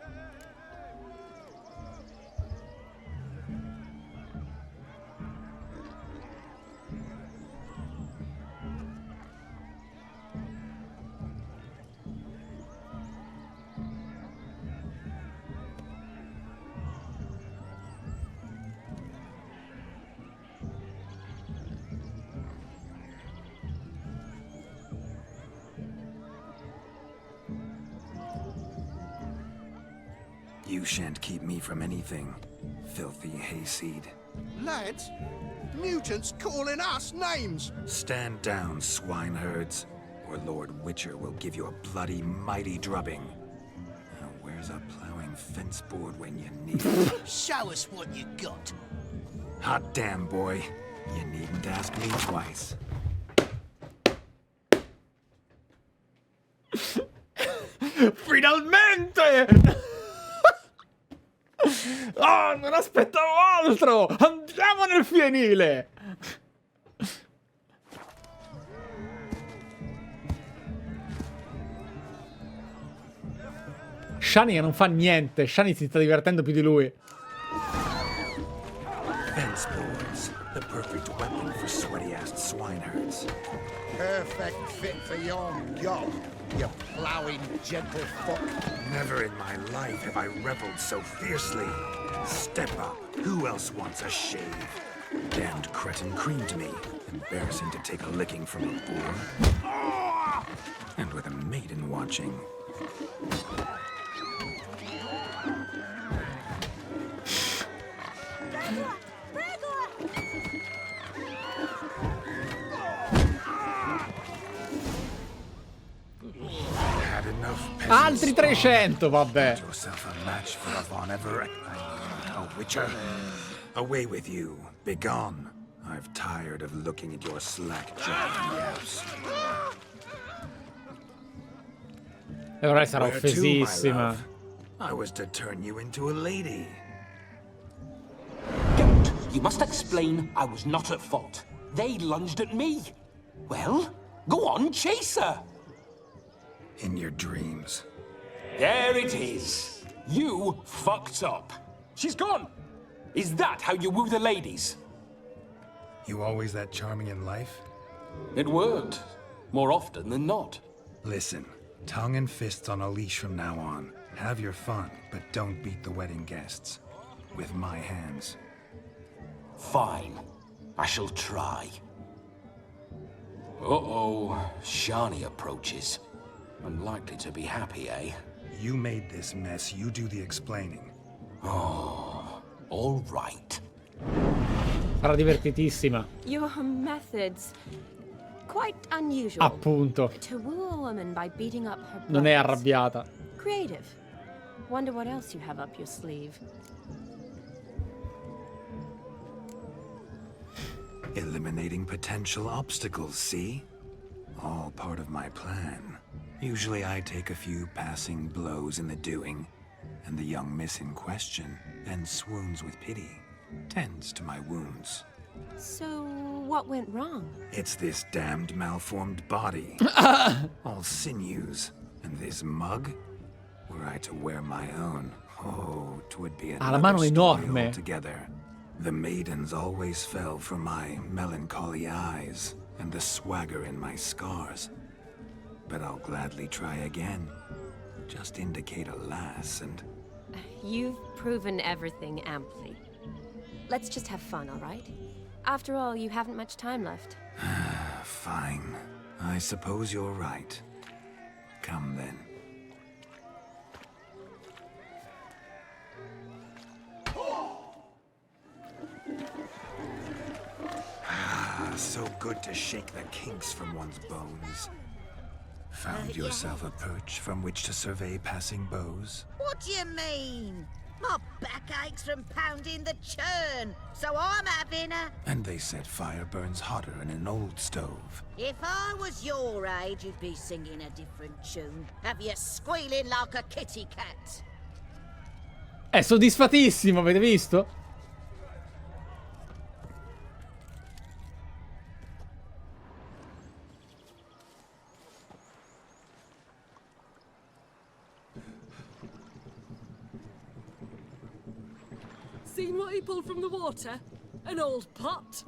You shan't keep me from anything, filthy hayseed. Lads, mutants calling us names. Stand down, swineherds, or Lord Witcher will give you a bloody mighty drubbing. Now, where's a plowing fence board when you need it? Show us what you got. Hot damn, boy. You needn't ask me twice. Finalmente! Oh, non aspettavo altro! Andiamo nel fienile! Shani non fa niente. Shani si sta divertendo più di lui. Fence boards, the perfect weapon for sweaty-assed swineherds. Perfect fit for your job, you ploughing gentlefolk. Never in my life have I reveled so fiercely. Step up. Who else wants a shave? Damned cretin creamed me. Embarrassing to take a licking from a boar. And with a maiden watching. Altri 300, vabbè. Yourself a match for a Von Everett. Oh, Witcher. Away with you. Begone. I've tired of looking at your slack-jawed yaps. E ora sarà Where to, my offesissima. love? I was to turn you into a lady. Don't! You must explain I was not at fault. They lunged at me. Well, go on, chase her. In your dreams. There it is. You fucked up. She's gone. Is that how you woo the ladies? You always that charming in life? It worked. More often than not. Listen, tongue and fists on a leash from now on. Have your fun, but don't beat the wedding guests. With my hands. Fine. I shall try. Uh-oh. Shani approaches. Unlikely to be happy, eh? You made this mess. You do the explaining. Oh, all right. Sarà divertitissima. Your methods, quite unusual. Appunto. To woo a woman by beating up her Non è brothers. arrabbiata. Creative. Wonder what else you have up your sleeve. Eliminating potential obstacles, see? All part of my plan. Usually I take a few passing blows in the doing, and the young miss in question then swoons with pity, tends to my wounds. So, what went wrong? It's this damned malformed body. All sinews. And this mug? Were I to wear my own, oh, 'twould be Ha la mano another story enorme. altogether. The maidens always fell for my melancholy eyes and the swagger in my scars. But I'll gladly try again. Just indicate a lass and... You've proven everything amply. Let's just have fun, all right? After all, you haven't much time left. Fine. I suppose you're right. Come then. so good to shake the kinks from one's bones. Found yourself a perch from which to survey passing beaux? What do you mean? My back aches from pounding the churn, so I'm having a... And they said fire burns hotter in an old stove. If I was your age, you'd be singing a different tune. Have you squealing like a kitty cat? È soddisfatissimo, avete visto? Seen what he pulled from the water? An old pot.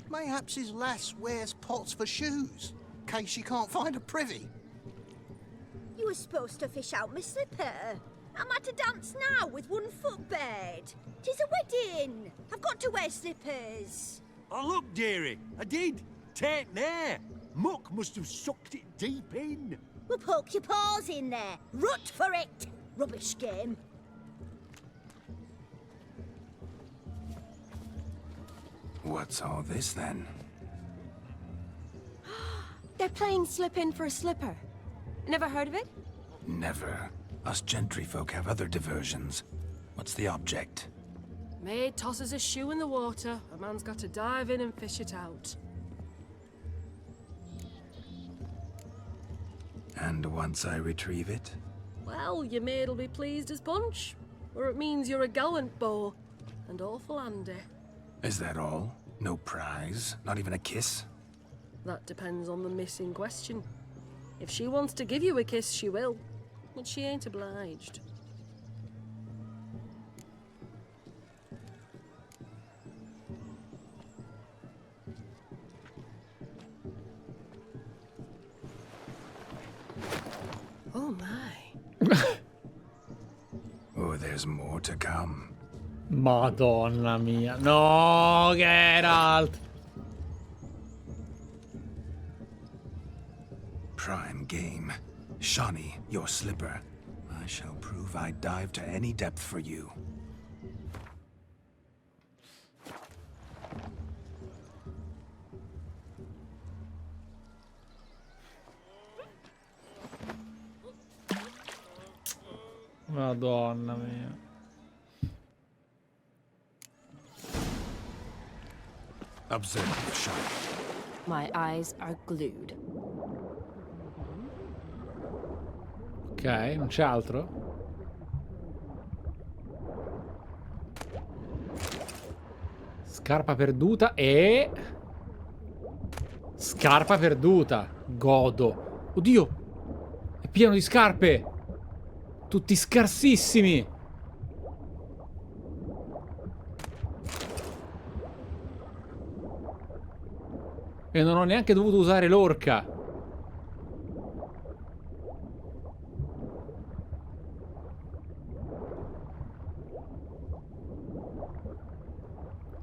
Mayhaps his lass wears pots for shoes, in case she can't find a privy. You were supposed to fish out my slipper. Am I to dance now with one foot bared? 'Tis a wedding. I've got to wear slippers. Oh, look, dearie, I did. Take there. Muck must have sucked it deep in. Well, poke your paws in there. Rut for it. Rubbish game. What's all this then? They're playing slip in for a slipper. Never heard of it? Never. Us gentry folk have other diversions. What's the object? Maid tosses a shoe in the water. A man's got to dive in and fish it out. And once I retrieve it? Well, your maid'll be pleased as punch. Or it means you're a gallant beau. And awful handy. Is that all? No prize? Not even a kiss? That depends on the miss in question. If she wants to give you a kiss, she will. But she ain't obliged. Oh my. Oh, there's more to come. Madonna mia. No, Geralt. Prime game. Shawnee, your slipper. I shall prove I dive to any depth for you. Madonna mia. Observe, Shawnee. My eyes are glued. Ok, non c'è altro? Scarpa perduta e... Scarpa perduta. Godo. Oddio. È pieno di scarpe. Tutti scarsissimi. E non ho neanche dovuto usare l'orca.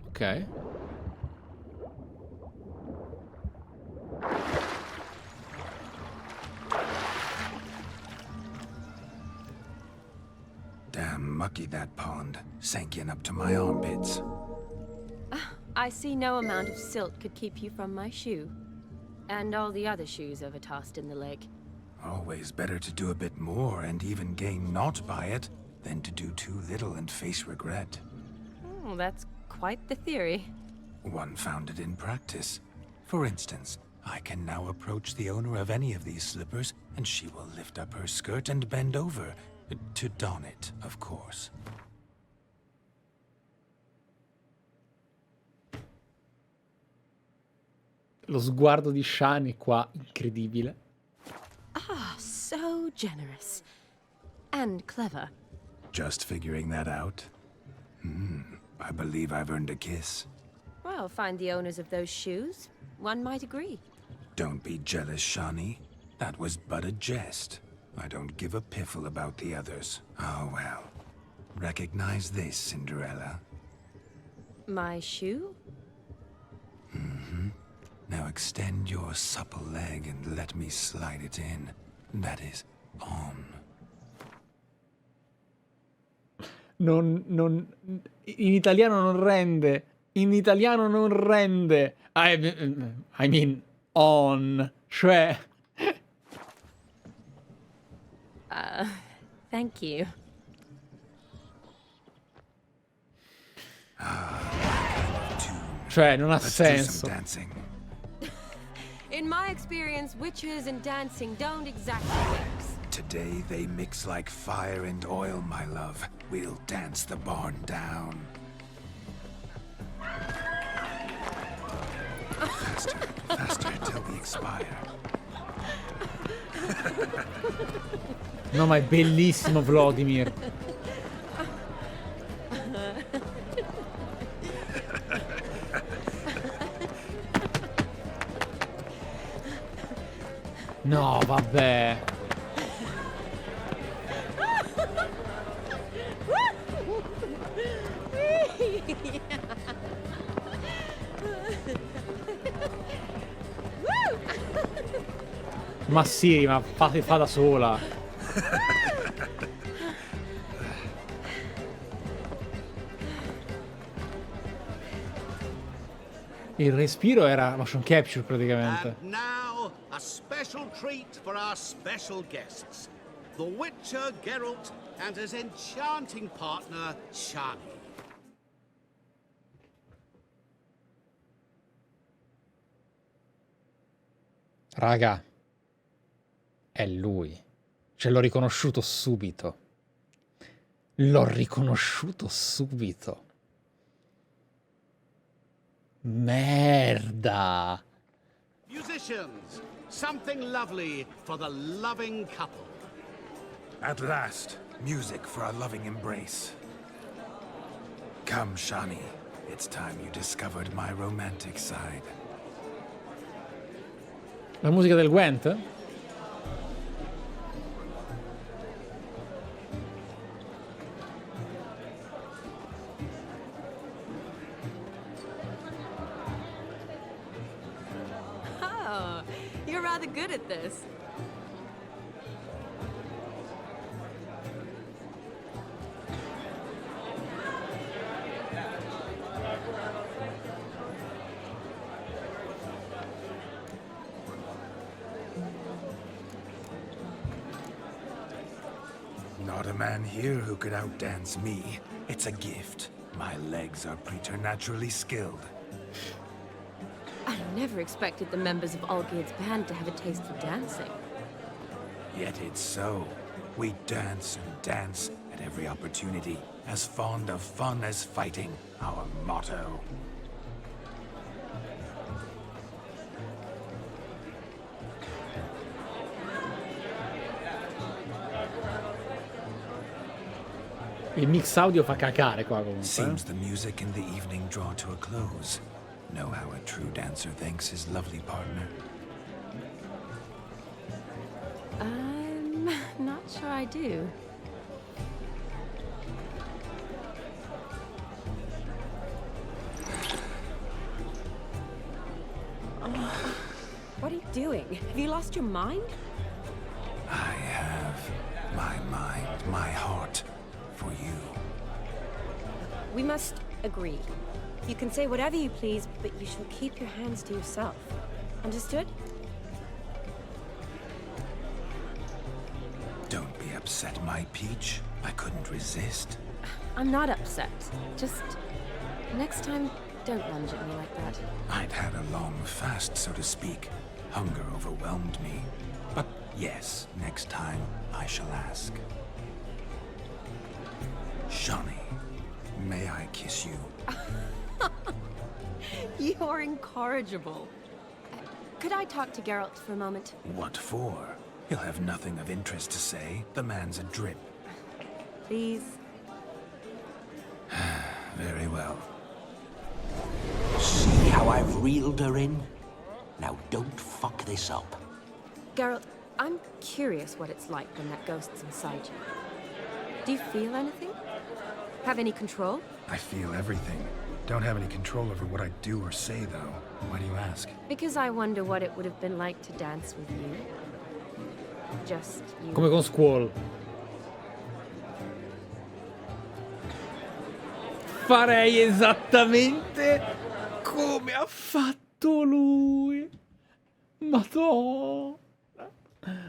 Ok. Damn mucky that pond. Sank in up to my armpits. I see no amount of silt could keep you from my shoe. And all the other shoes overtossed in the lake. Always better to do a bit more and even gain naught by it than to do too little and face regret. Oh, that's quite the theory. One founded in practice. For instance, I can now approach the owner of any of these slippers, and she will lift up her skirt and bend over. To don it, of course. Lo sguardo di Shani qua, incredibile. Ah, so generous. And clever. Just figuring that out? I believe I've earned a kiss. Well, find the owners of those shoes. One might agree. Don't be jealous, Shawnee. That was but a jest. I don't give a piffle about the others. Oh well. Recognize this, Cinderella. My shoe? Now extend your supple leg and let me slide it in. That is, on. In italiano non rende. in italiano non rende. I mean, on. Cioè... Thank you. Cioè, non ha senso. In my experience, witches and dancing don't exactly mix. Today they mix like fire and oil, my love. We'll dance the barn down. Faster, faster till we expire. No, ma è bellissimo Vlodimir. No, vabbè. Ma sì, ma fa da sola. Il respiro era motion capture praticamente. And now a special treat for our special guests. The Witcher Geralt and his enchanting partner Shani. Raga, è lui. Ce l'ho riconosciuto subito. L'ho riconosciuto subito. Merda. Musicians, something lovely for the loving couple. At last, music for our loving embrace. Come, Shani. It's time you discovered my romantic side. La musica del Gwent? Oh, you're rather good at this. Not a man here who could outdance me. It's a gift. My legs are preternaturally skilled. I never expected the members of Olgierd's band to have a taste for dancing. Yet it's so. We dance and dance at every opportunity, as fond of fun as fighting, our motto. Il mix audio fa cacare qua comunque. Seems the music in the evening draw to a close. Know how a true dancer thanks his lovely partner? I'm not sure I do. What are you doing? Have you lost your mind? I have my mind, my heart for you. We must agree. You can say whatever you please, but you shall keep your hands to yourself. Understood? Don't be upset, my peach. I couldn't resist. I'm not upset. Just next time, don't lunge at me like that. I'd had a long fast, so to speak. Hunger overwhelmed me. But yes, next time I shall ask. Shani, may I kiss you? You're incorrigible. Could I talk to Geralt for a moment? What for? He'll have nothing of interest to say. The man's a drip. Please? Very well. See how I've reeled her in? Now don't fuck this up. Geralt, I'm curious what it's like when that ghost's inside you. Do you feel anything? Have any control? I feel everything. Don't have any control over what I do or say, though. Why do you ask? Because I wonder what it would have been like to dance with you. Just you. Come con Squall. farei esattamente come ha fatto lui. Madonna.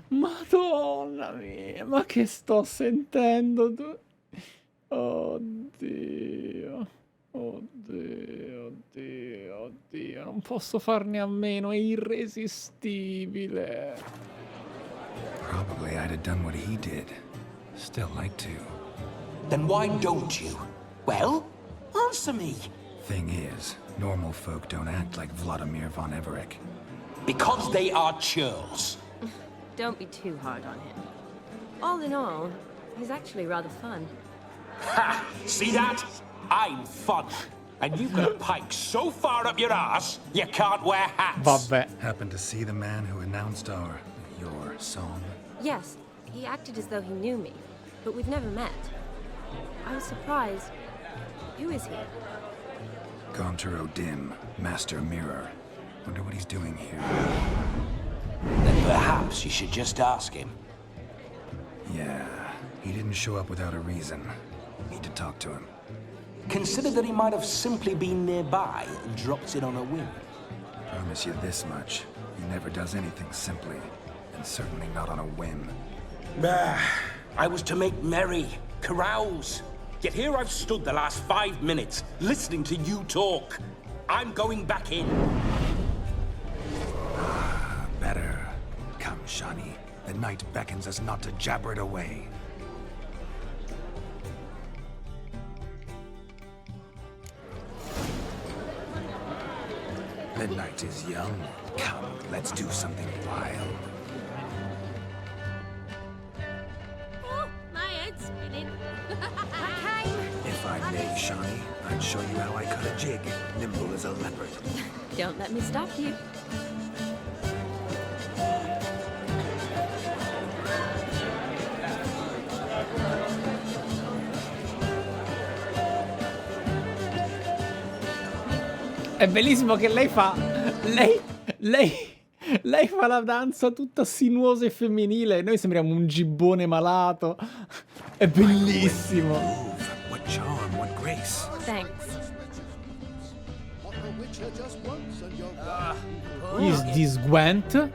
Madonna mia, ma che sto sentendo? Oddio. Oddio, oddio, oddio. Non posso farne a meno, è irresistibile. Probably I'd have done what he did. Still like to. Then why don't you? Well, answer me. Thing is, normal folk don't act like Vlodimir von Everec. Because they are churls. Don't be too hard on him. All in all, he's actually rather fun. Ha! See that? I'm fun. And you've got a pike so far up your ass, you can't wear hats. Vabbè. Happen to see the man who announced your song? Yes, he acted as though he knew me, but we've never met. I was surprised. Who is he? Gaunter O'Dim, Master Mirror. Wonder what he's doing here. Then perhaps you should just ask him. Yeah, he didn't show up without a reason. Need to talk to him. Consider that he might have simply been nearby and dropped in on a whim. Promise you this much. He never does anything simply, and certainly not on a whim. I was to make merry, carouse. Yet here I've stood the last 5 minutes, listening to you talk. I'm going back in. Better. Come, Shani. The night beckons us not to jabber it away. The night is young. Come, let's do something wild. Oh, my head's spinning. If I may, Shani, I'd show you how I cut a jig, nimble as a leopard. Don't let me stop you. È bellissimo che lei fa... Lei fa la danza tutta sinuosa e femminile e noi sembriamo un gibbone malato. È bellissimo. What charm, what grace. Thanks. Is this Gwent?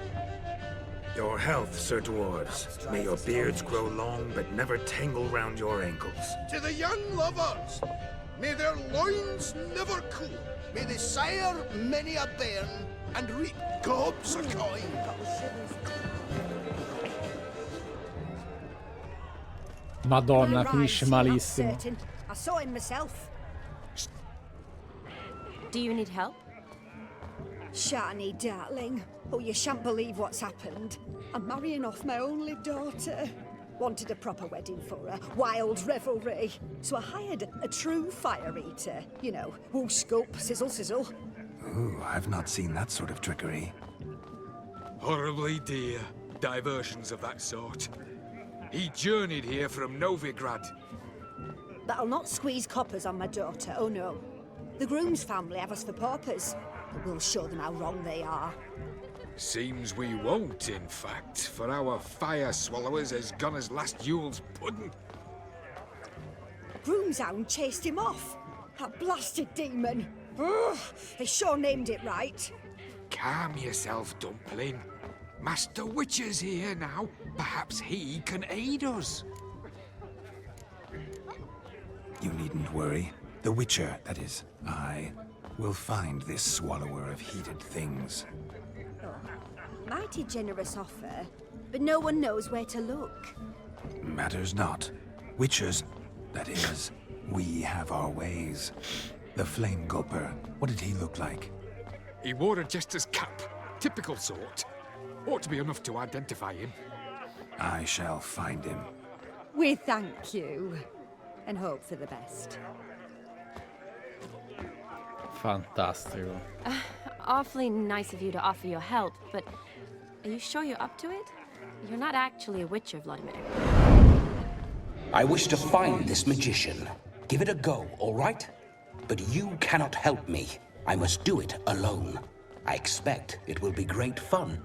Your health, Sir Dwarves. May your beards grow long, but never tangle round your ankles. To the young lovers, may their loins never cool. May they sire many a bairn and reap gobs of coin. Madonna, finisce malissimo. I saw him myself. Do you need help? Shani, darling. Oh, you shan't believe what's happened. I'm marrying off my only daughter. Wanted a proper wedding for her, wild revelry. So I hired a true fire eater. You know, whoosh, scoop, sizzle, sizzle. Ooh, I've not seen that sort of trickery. Horribly dear diversions of that sort. He journeyed here from Novigrad. That'll not squeeze coppers on my daughter, oh no. The groom's family have us for paupers, but we'll show them how wrong they are. Seems we won't, in fact, for our fire swallowers has gone as last Yule's pudding. Groom's hound chased him off. That blasted demon. Ugh, they sure named it right. Calm yourself, Dumpling. Master Witcher's here now. Perhaps he can aid us. You needn't worry. The Witcher, that is, I, will find this swallower of heated things. Mighty generous offer, but no one knows where to look. Matters not. Witchers, that is, we have our ways. The Flame Gulper, what did he look like? He wore a jester's cap. Typical sort. Ought to be enough to identify him. I shall find him. We thank you, and hope for the best. Fantastico. Awfully nice of you to offer your help, but are you sure you're up to it? You're not actually a witcher, Vlodimir. I wish to find this magician. Give it a go, all right? But you cannot help me. I must do it alone. I expect it will be great fun.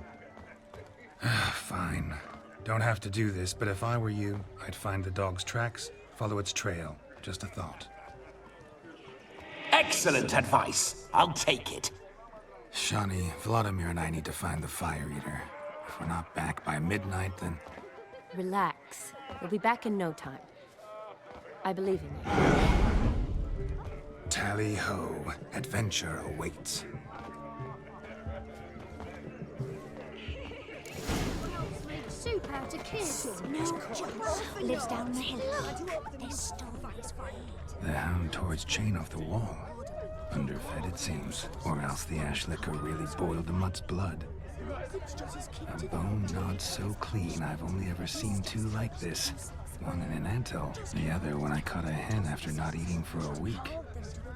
Fine. Don't have to do this, but if I were you, I'd find the dog's tracks, follow its trail. Just a thought. Excellent advice. I'll take it. Shani, Vlodimir and I need to find the Fire Eater. If we're not back by midnight, then... Relax. We'll be back in no time. I believe in you. Tally-ho. Adventure awaits. Soup out of kids. No choice. Lives down the hill. There's stories for it. The hound tore its chain off the wall. Underfed, it seems. Or else the ash liquor really boiled the mutt's blood. A bone gnawed so clean, I've only ever seen two like this. One in an anthill, the other when I caught a hen after not eating for a week.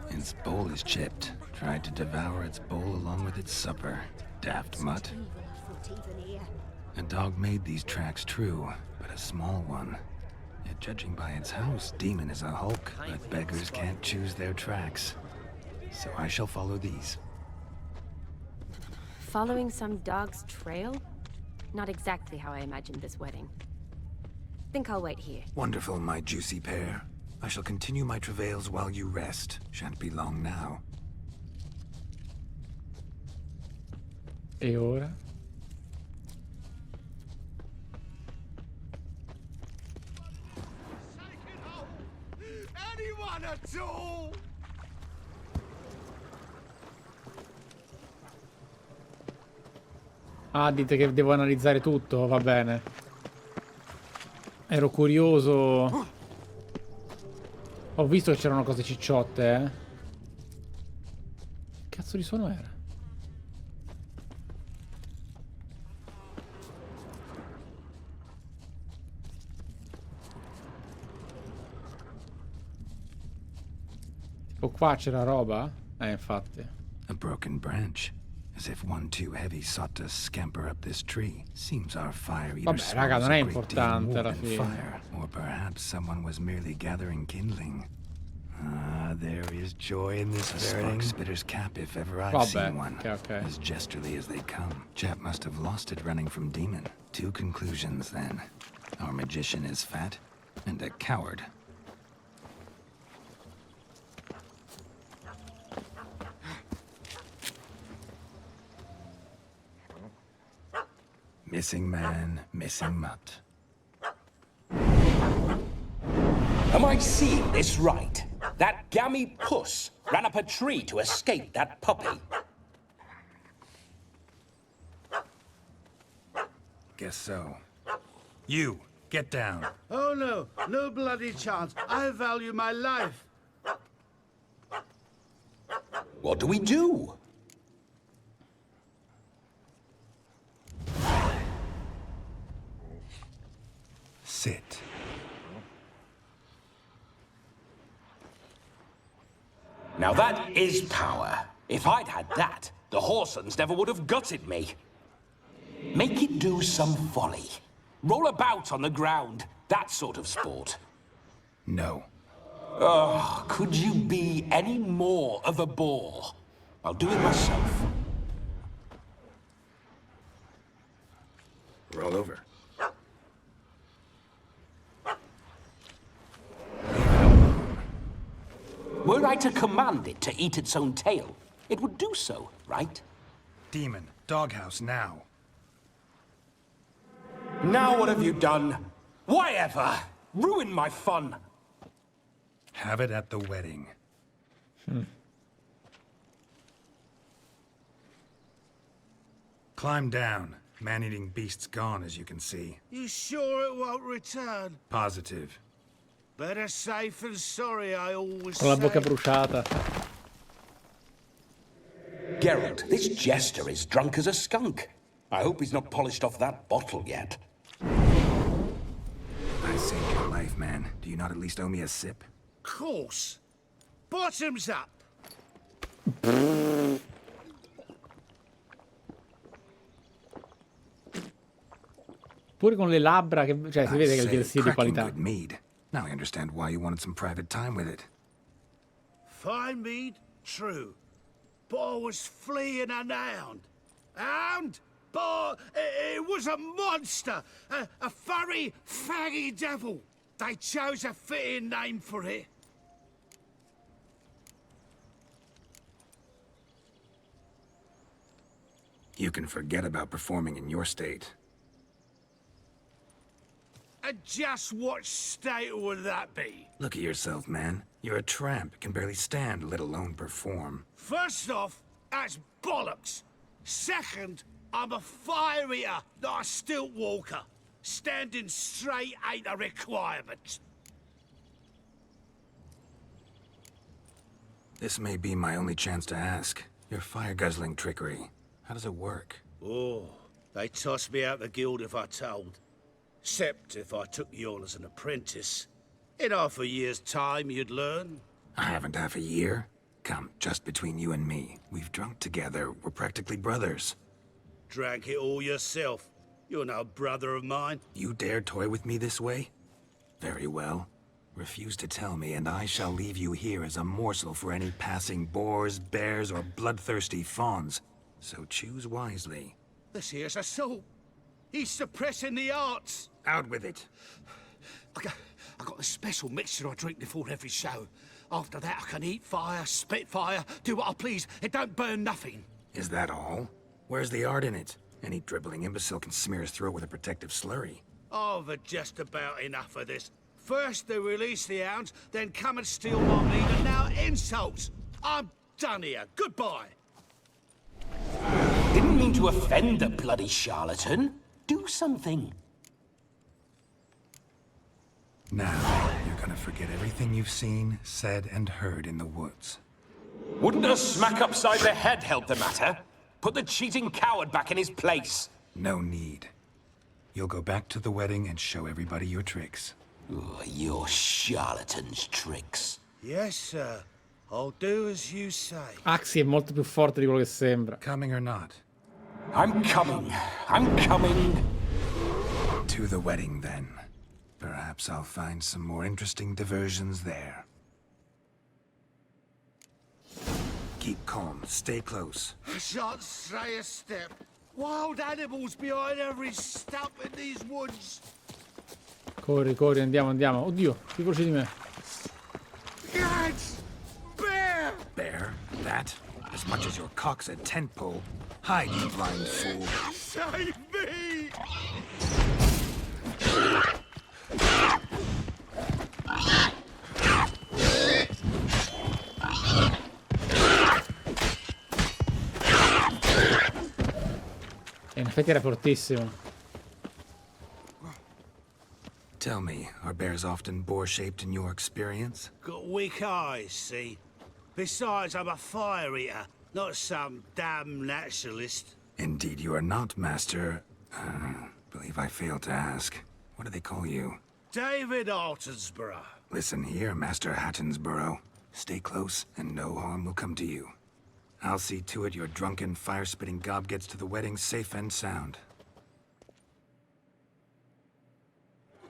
Its bowl is chipped. Tried to devour its bowl along with its supper. Daft mutt. A dog made these tracks true, but a small one. Yet judging by its house, Demon is a hulk, but beggars can't choose their tracks. So I shall follow these. Following some dog's trail? Not exactly how I imagined this wedding. Think I'll wait here. Wonderful, my juicy pair. I shall continue my travails while you rest. Shan't be long now. E ora? Anyone at all? Ah, dite che devo analizzare tutto, va bene. Ero curioso. Ho visto che c'erano cose cicciotte, eh. Che cazzo di suono era? Tipo qua c'era roba? Infatti. A broken branch. As if one too heavy sought to scamper up this tree. Seems our fire eater Vabbè, raga, non è importante alla fine. Fire. Or perhaps someone was merely gathering kindling. Ah, there is joy in this spark spitter's cap if ever I've seen one. Okay. As gesterly as they come. Chap must have lost it running from Demon. Two conclusions then. Our magician is fat, and a coward. Missing man, missing mutt. Am I seeing this right? That gammy puss ran up a tree to escape that puppy. Guess so. You, get down. Oh no, no bloody chance. I value my life. What do we do? Sit. Now that is power. If I'd had that, the Horsons never would have gutted me. Make it do some folly. Roll about on the ground. That sort of sport. No. Oh, could you be any more of a bore? I'll do it myself. Roll over. Were I to command it to eat its own tail, it would do so, right? Demon, doghouse now. Now what have you done? Why ever? Ruin my fun. Have it at the wedding. Climb down. Man-eating beast's gone, as you can see. You sure it won't return? Positive. Better safe than sorry, I always Con la bocca say. bruciata. Geralt, this jester is drunk as a skunk. I hope he's not polished off that bottle yet. I saved your life, man. Do you not at least owe me a sip? Course. Bottoms up. Pure con le labbra, che, cioè si vede che il DLC è di qualità. Good mead. Now I understand why you wanted some private time with it. Fine mead, true. But I was fleeing an hound. Hound? But it was a monster. A furry, faggy devil. They chose a fitting name for it. You can forget about performing in your state. And just what state would that be? Look at yourself, man. You're a tramp, can barely stand, let alone perform. First off, that's bollocks. Second, I'm a fire eater, not a stilt walker. Standing straight ain't a requirement. This may be my only chance to ask. Your fire-guzzling trickery, how does it work? Oh, they toss me out the guild if I told. Except if I took you on as an apprentice. In half a year's time, you'd learn. I haven't half a year. Come, just between you and me. We've drunk together. We're practically brothers. Drank it all yourself. You're no brother of mine. You dare toy with me this way? Very well. Refuse to tell me, and I shall leave you here as a morsel for any passing boars, bears, or bloodthirsty fawns. So choose wisely. This here's assault. He's suppressing the arts. Out with it. I got a special mixture I drink before every show. After that, I can eat fire, spit fire, do what I please. It don't burn nothing. Is that all? Where's the art in it? Any dribbling imbecile can smear his throat with a protective slurry. I've had just about enough of this. First they release the hounds, then come and steal my meat, and now insults. I'm done here. Goodbye. Didn't mean to offend the bloody charlatan. Do something. Now, you're gonna forget everything you've seen, said, and heard in the woods. Wouldn't a smack upside the head help the matter? Put the cheating coward back in his place. No need. You'll go back to the wedding and show everybody your tricks. Oh, your charlatan's tricks. Yes, sir. I'll do as you say. Axi è molto più forte di quello che sembra. Coming or not? I'm coming. I'm coming. To the wedding, then. Perhaps I'll find some more interesting diversions there. Keep calm. Stay close. I shan't stray a step. Wild animals behind every stump in these woods. Corri, corri, andiamo, andiamo. Oddio, più veloce di me. Guys! Bear! Bear? That? As much as your cock's a tent pole. Hide, you blind fool. Save me! In effetti era fortissimo. Tell me, are bears often boar-shaped in your experience? Got weak eyes, see? Besides, I'm a fire eater, not some damn naturalist. Indeed you are not, Master. Believe I failed to ask. What do they call you? David Altonsborough. Listen here, Master Hattonsborough. Stay close, and no harm will come to you. I'll see to it your drunken, fire-spitting gob gets to the wedding safe and sound.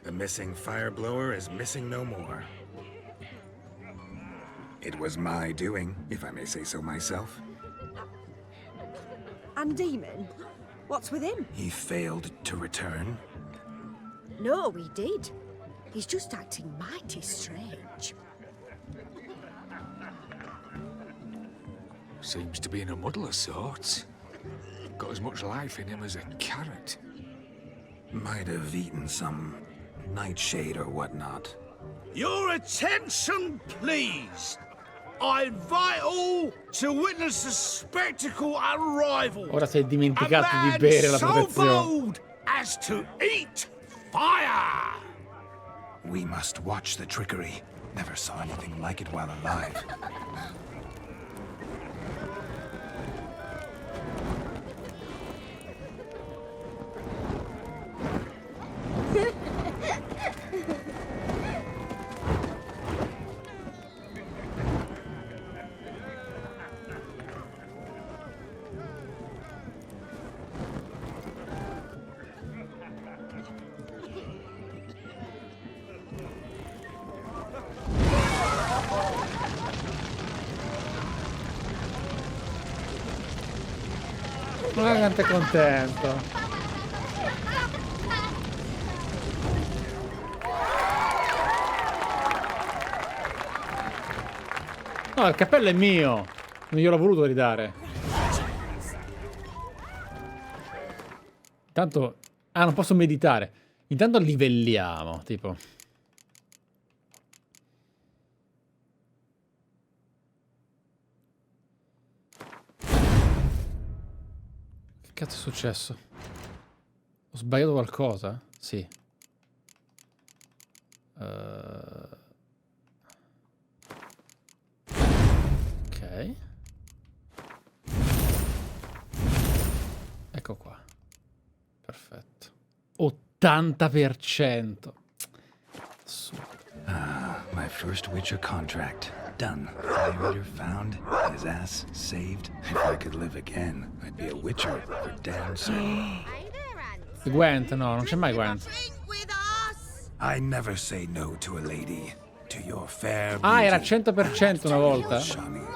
The missing fire blower is missing no more. It was my doing, if I may say so myself. And Demon? What's with him? He failed to return. No, he did. He's just acting mighty strange. Seems to be in a muddle of sorts. Got as much life in him as a carrot. Might have eaten some nightshade or whatnot. Your attention, please. I invite all to witness the spectacle unrivaled. Ora sei dimenticato di bere la so protezione. bold as to eat fire. We must watch the trickery. Never saw anything like it while alive. Ma quanto è contento. No, il cappello è mio. Non gliel'ho voluto ridare. Intanto... Ah, non posso meditare. Intanto livelliamo, tipo. Che cazzo è successo? Ho sbagliato qualcosa? Sì. Ok. Ecco qua. Perfetto. 80%. My first Witcher contract. Done. Narrator found. His ass saved. If I could live again, I'd be a Witcher for damn certain. Gwent, no, non c'è mai Gwent. I never say no to a lady. To your fair Ah, era beauty. 100% una volta.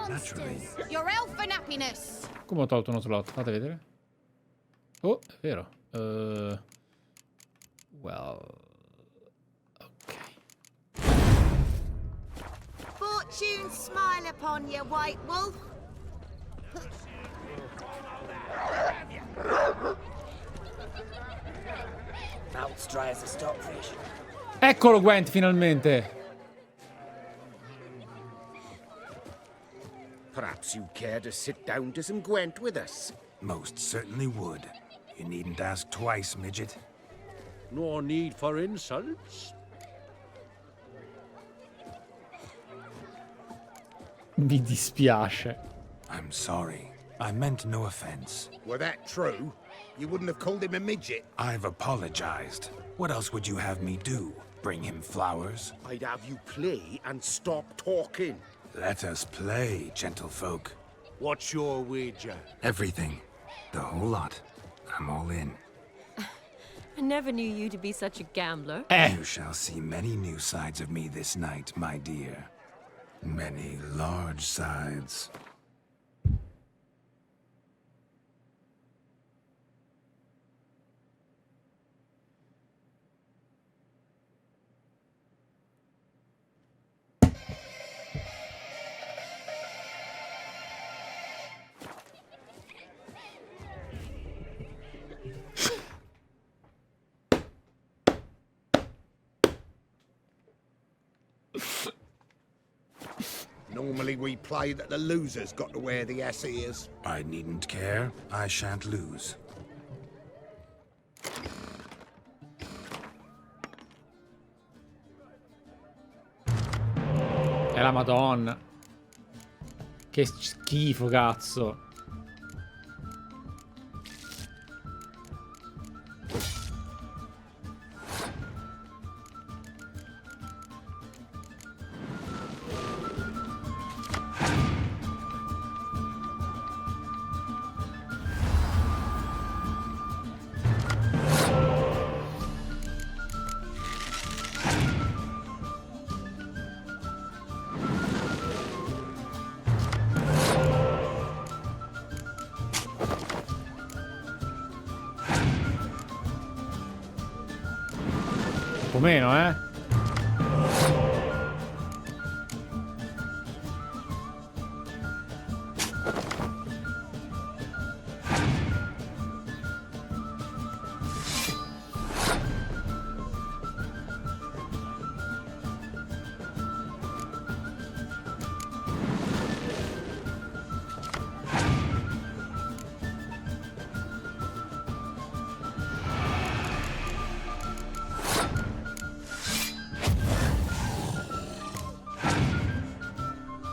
Naturally. Your elf and happiness. Come ho tolto uno slot? Fate vedere. Oh, è vero. Well... Fortune smile upon you, White Wolf. Mouth's dry as a stockfish. Eccolo Gwent, finalmente. Perhaps you care to sit down to some Gwent with us? Most certainly would. You needn't ask twice, midget. No need for insults. Mi dispiace. I'm sorry. I meant no offense. Were that true, you wouldn't have called him a midget. I've apologized. What else would you have me do? Bring him flowers? I'd have you play and stop talking. Let us play, gentlefolk. What's your wager? Everything. The whole lot. I'm all in. I never knew you to be such a gambler. You shall see many new sides of me this night, my dear. Many large sides. Normally we play that the loser's got to wear the ass ears. I needn't care. I shan't lose. È la Madonna. Che schifo, cazzo. Un po' meno, eh?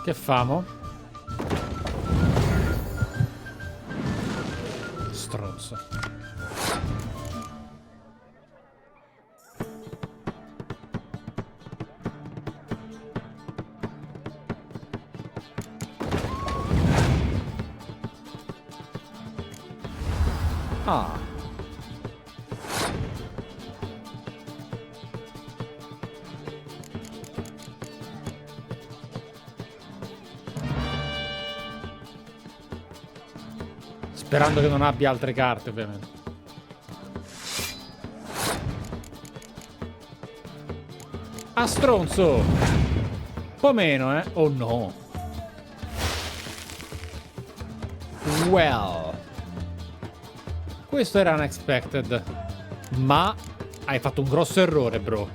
Che famo? Stronzo. Ah. Sperando che non abbia altre carte, ovviamente. Ah, stronzo! Un po' meno, eh? Oh no. Well. Questo era unexpected. Ma hai fatto un grosso errore, bro.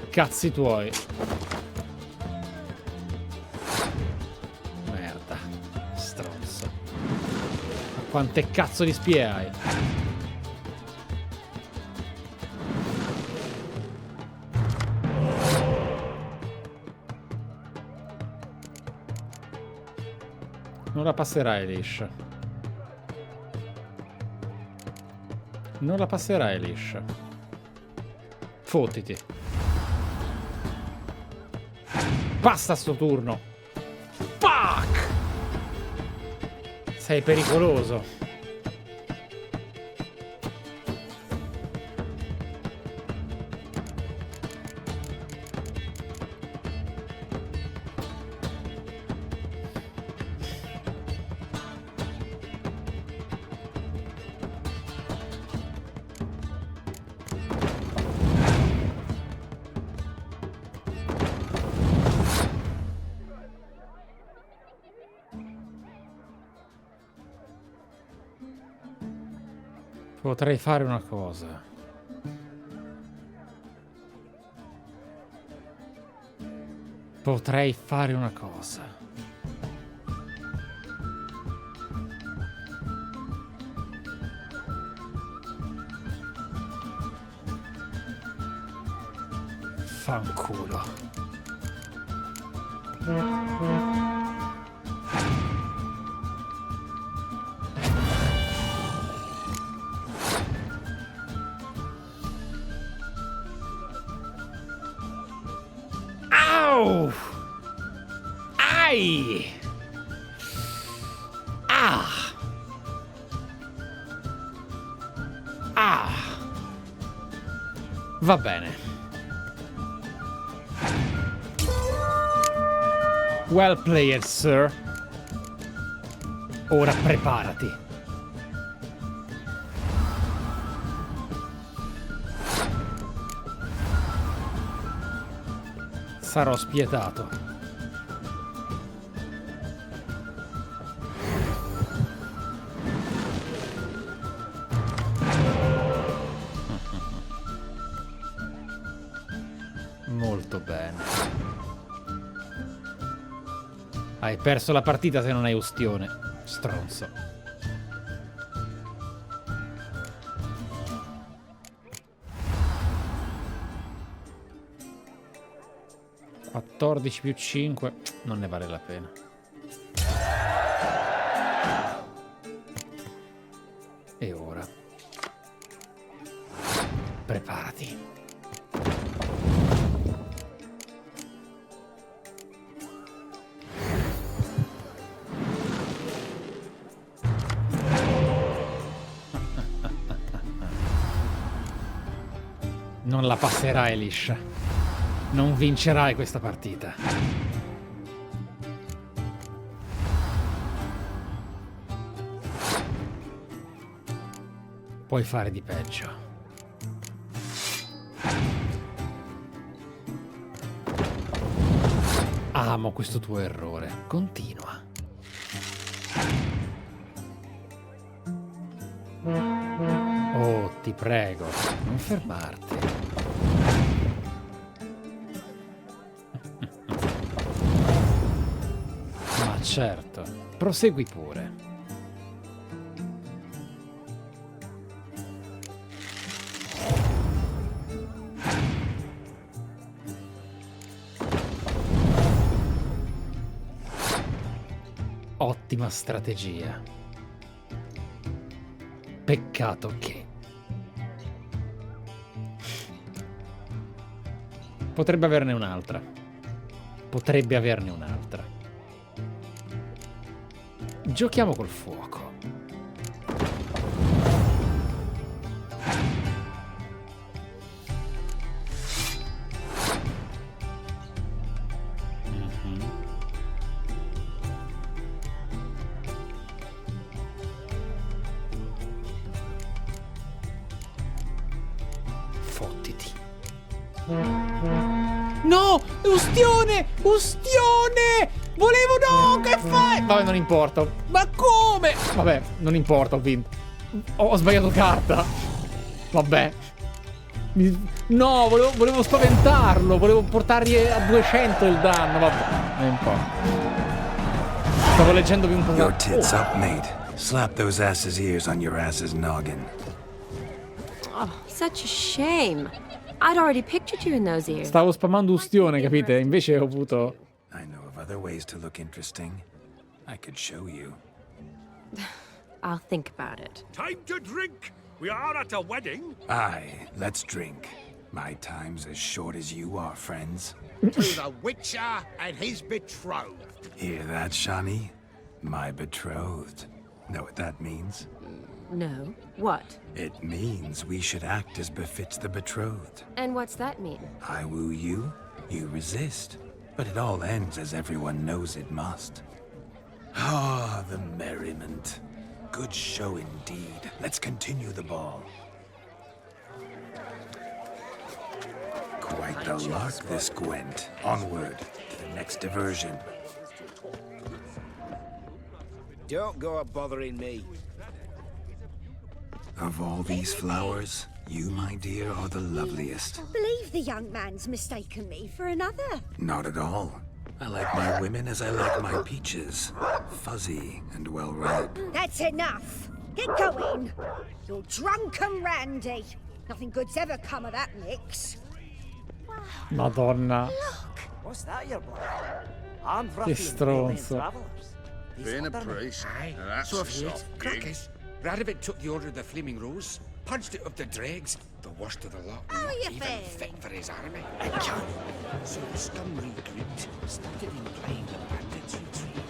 Cazzi tuoi. Merda. Stronzo. Ma quante cazzo di spie hai? Non la passerai liscia. Non la passerai liscia. Fottiti. Basta sto turno. Fuck! Sei pericoloso. Potrei fare una cosa. Potrei fare una cosa. Fanculo. Au! Ai! Ah! Ah! Va bene. Well played, sir. Ora preparati. Sarò spietato. Molto bene. Hai perso la partita se non hai ustione, stronzo. più 5 non ne vale la pena. E ora preparati. Non la passerai liscia. Non vincerai questa partita. Puoi fare di peggio. Amo questo tuo errore. Continua. Oh, ti prego, non fermarti. Certo, prosegui pure. Ottima strategia. Peccato che... Potrebbe averne un'altra. Potrebbe averne un'altra. Giochiamo col fuoco. Fottiti. No! Ustione! Ustione! Volevo no, che fai? Vabbè, non importa. Ma come? Vabbè, non importa, ho vinto. Ho sbagliato carta. Vabbè. No, volevo spaventarlo. Volevo portargli a 200 il danno. Vabbè, non importa. Stavo leggendovi un po'. Your tits up, mate. Slap those asses' ears on your ass's noggin. Oh, such a shame. I'd already pictured you in those ears. Stavo spammando ustione, capite? Invece ho avuto... I know of other ways to look interesting. I could show you. I'll think about it. Time to drink. We are at a wedding. Aye, let's drink. My time's as short as you are, friends. To the Witcher and his betrothed. Hear that, Shani? My betrothed. Know what that means? No. What? It means we should act as befits the betrothed. And what's that mean? I woo you, you resist. But it all ends as everyone knows it must. Ah, the merriment. Good show indeed. Let's continue the ball. Quite the lark, this Gwent. Onward to the next diversion. Don't go bothering me. Of all these flowers, you, my dear, are the loveliest. Believe the young man's mistaken me for another. Not at all. I like my women as I like my peaches. Fuzzy and well-ripe. That's enough. Get going. You're drunk and randy. Nothing good's ever come of that mix. Madonna. What's that you're buying? I'm Che Ruffy and Alien stronzo. Travelers. Being a priest. Aye, That's so a if you soft crack gig. us. Radovit took the order of the Flaming Rose, punched it up the dregs, the worst of the lot, How not you even faring? fit for his army. So the scum regrouped, started implying the bandits retreat.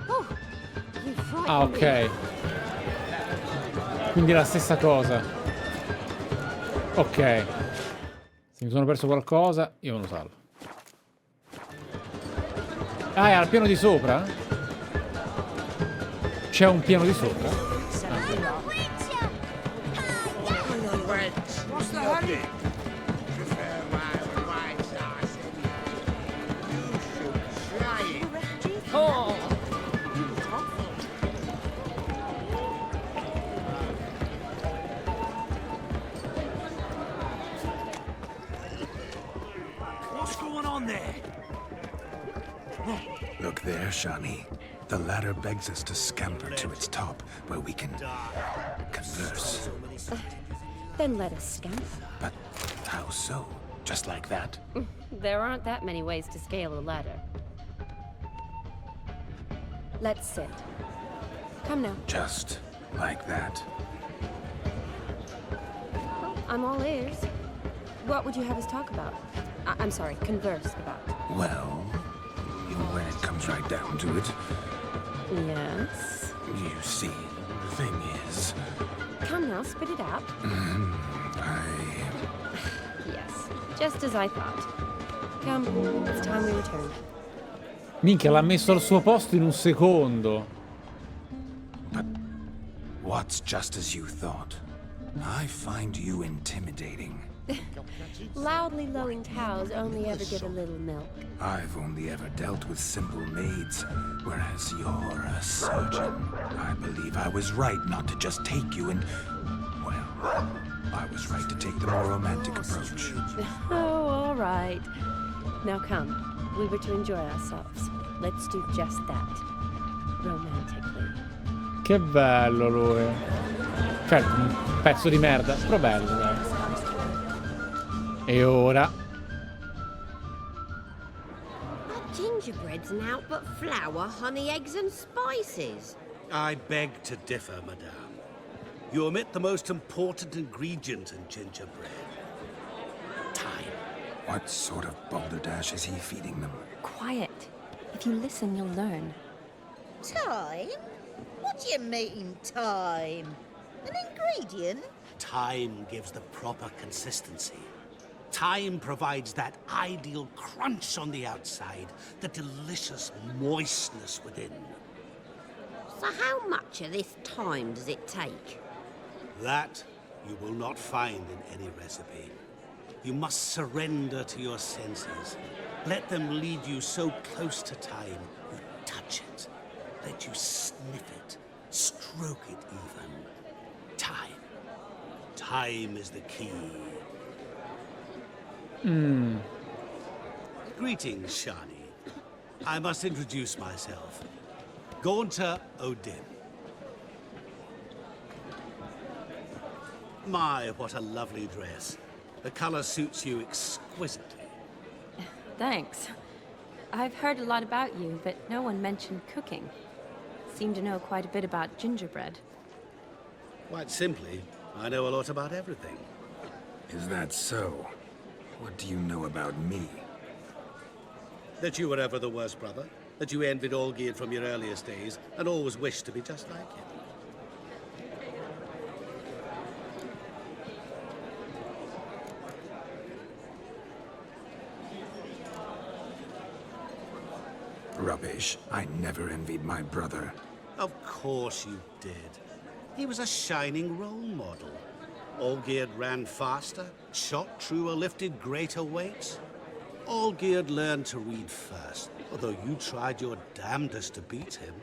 Oh, you frightened Ah, ok. me. Quindi è la stessa cosa. Ok. Se mi sono perso qualcosa, io me lo salvo. Ah, è al piano di sopra? C'è un piano di sopra? What's the hurry? Oh. What's going on there? Look there, Shani. The ladder begs us to scamper to its top, where we can converse. Then let us scamper. But how so? Just like that? There aren't that many ways to scale a ladder. Let's sit. Come now. Just like that? I'm all ears. What would you have us talk about? I'm sorry, converse about. Well, when it comes right down to it, Yes? you see, the thing is, Come now, spit it out. Yes, just as I thought. Come, it's time we return. Minchia, l'ha messo al suo posto in un secondo. what's just as you thought? I find you intimidating. Loudly lowing cows only ever give a little milk. I've only ever dealt with simple maids, whereas you're a surgeon. I believe I was right not to just take you and... well, I was right to take the more romantic approach. Oh, all right. Now come, we were to enjoy ourselves. Let's do just that. Romantically. Che bello lui. Certo, un pezzo di merda, però bello, dai. E ora? What gingerbread's naught but flour, honey, eggs and spices? I beg to differ, madame. You omit the most important ingredient in gingerbread. Time. What sort of balderdash is he feeding them? Quiet. If you listen, you'll learn. Time? What do you mean, time? An ingredient? Time gives the proper consistency. Time provides that ideal crunch on the outside, the delicious moistness within. So how much of this time does it take? That you will not find in any recipe. You must surrender to your senses. Let them lead you so close to time, you touch it. Let you sniff it, stroke it even. Time. Time is the key. Greetings, Shani. I must introduce myself. Gaunter Odin. My, what a lovely dress. The color suits you exquisitely. Thanks. I've heard a lot about you, but no one mentioned cooking. Seem to know quite a bit about gingerbread. Quite simply, I know a lot about everything. Is that so? What do you know about me? That you were ever the worst brother. That you envied Olgierd from your earliest days, and always wished to be just like him. Rubbish. I never envied my brother. Of course you did. He was a shining role model. Olgierd ran faster, shot truer, lifted greater weights. Olgierd learned to read first, although you tried your damnedest to beat him.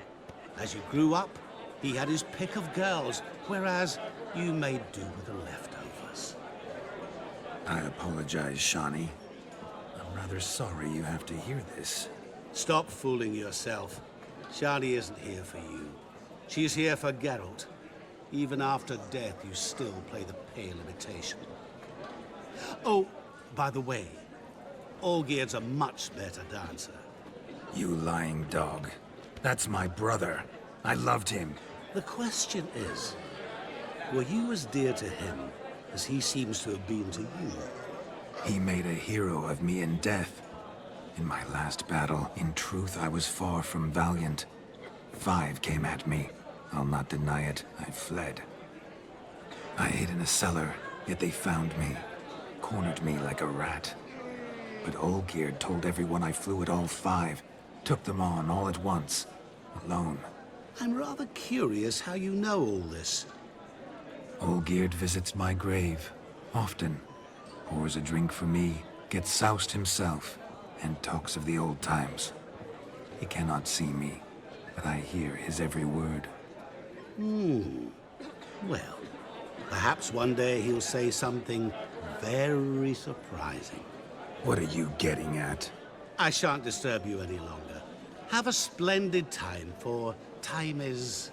As you grew up, he had his pick of girls, whereas you made do with the leftovers. I apologize, Shani. I'm rather sorry you have to hear this. Stop fooling yourself. Shani isn't here for you. She's here for Geralt. Even after death, you still play the pale imitation. Oh, by the way, Olgierd's a much better dancer. You lying dog. That's my brother. I loved him. The question is, were you as dear to him as he seems to have been to you? He made a hero of me in death. In my last battle, in truth, I was far from valiant. 5 came at me. I'll not deny it, I fled. I hid in a cellar, yet they found me. Cornered me like a rat. But Olgierd told everyone I flew at all 5. Took them on all at once. Alone. I'm rather curious how you know all this. Olgierd visits my grave. Often. Pours a drink for me. Gets soused himself. And talks of the old times. He cannot see me, but I hear his every word. Well, perhaps one day he'll say something very surprising. What are you getting at? I shan't disturb you any longer. Have a splendid time, for time is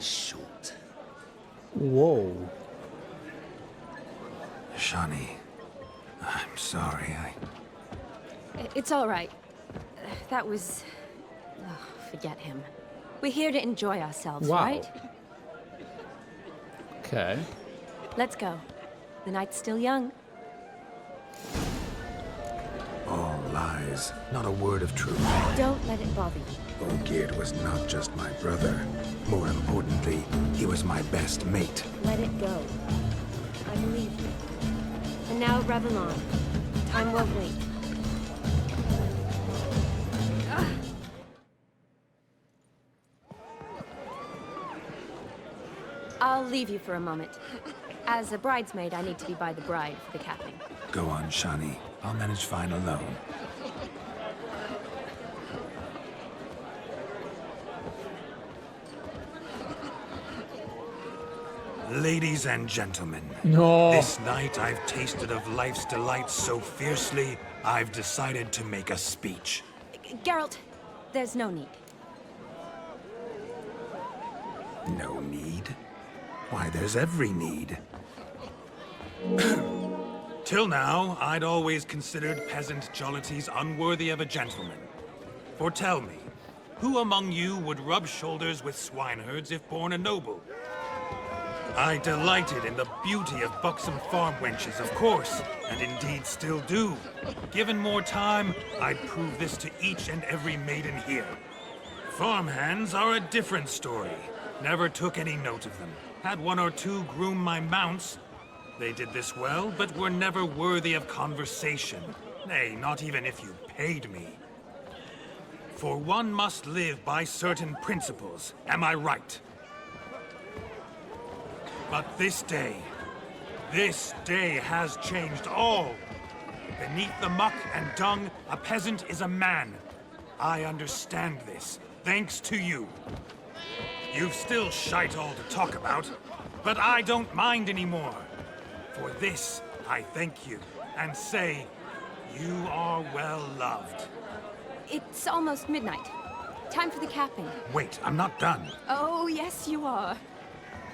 short. Whoa. Shani, I'm sorry, It's all right. That was... Oh, forget him. We're here to enjoy ourselves, right? Okay. Let's go. The night's still young. All lies. Not a word of truth. Don't let it bother you. Olgierd was not just my brother. More importantly, he was my best mate. Let it go. I believe you. And now revel on. Time won't wait. I'll leave you for a moment. As a bridesmaid, I need to be by the bride for the capping. Go on, Shani. I'll manage fine alone. Ladies and gentlemen, this night I've tasted of life's delights so fiercely, I've decided to make a speech. Geralt, there's no need. No need? Why, there's every need. Till now, I'd always considered peasant jollities unworthy of a gentleman. For tell me, who among you would rub shoulders with swineherds if born a noble? I delighted in the beauty of buxom farm wenches, of course, and indeed still do. Given more time, I'd prove this to each and every maiden here. Farmhands are a different story. Never took any note of them. Had 1 or 2 groom my mounts. They did this well, but were never worthy of conversation. Nay, not even if you paid me. For one must live by certain principles, am I right? But this This day has changed all. Beneath the muck and dung, a peasant is a man. I understand this, thanks to you. You've still shite all to talk about, but I don't mind anymore. For this, I thank you, and say, you are well loved. It's almost midnight. Time for the capping. Wait, I'm not done. Oh, yes, you are.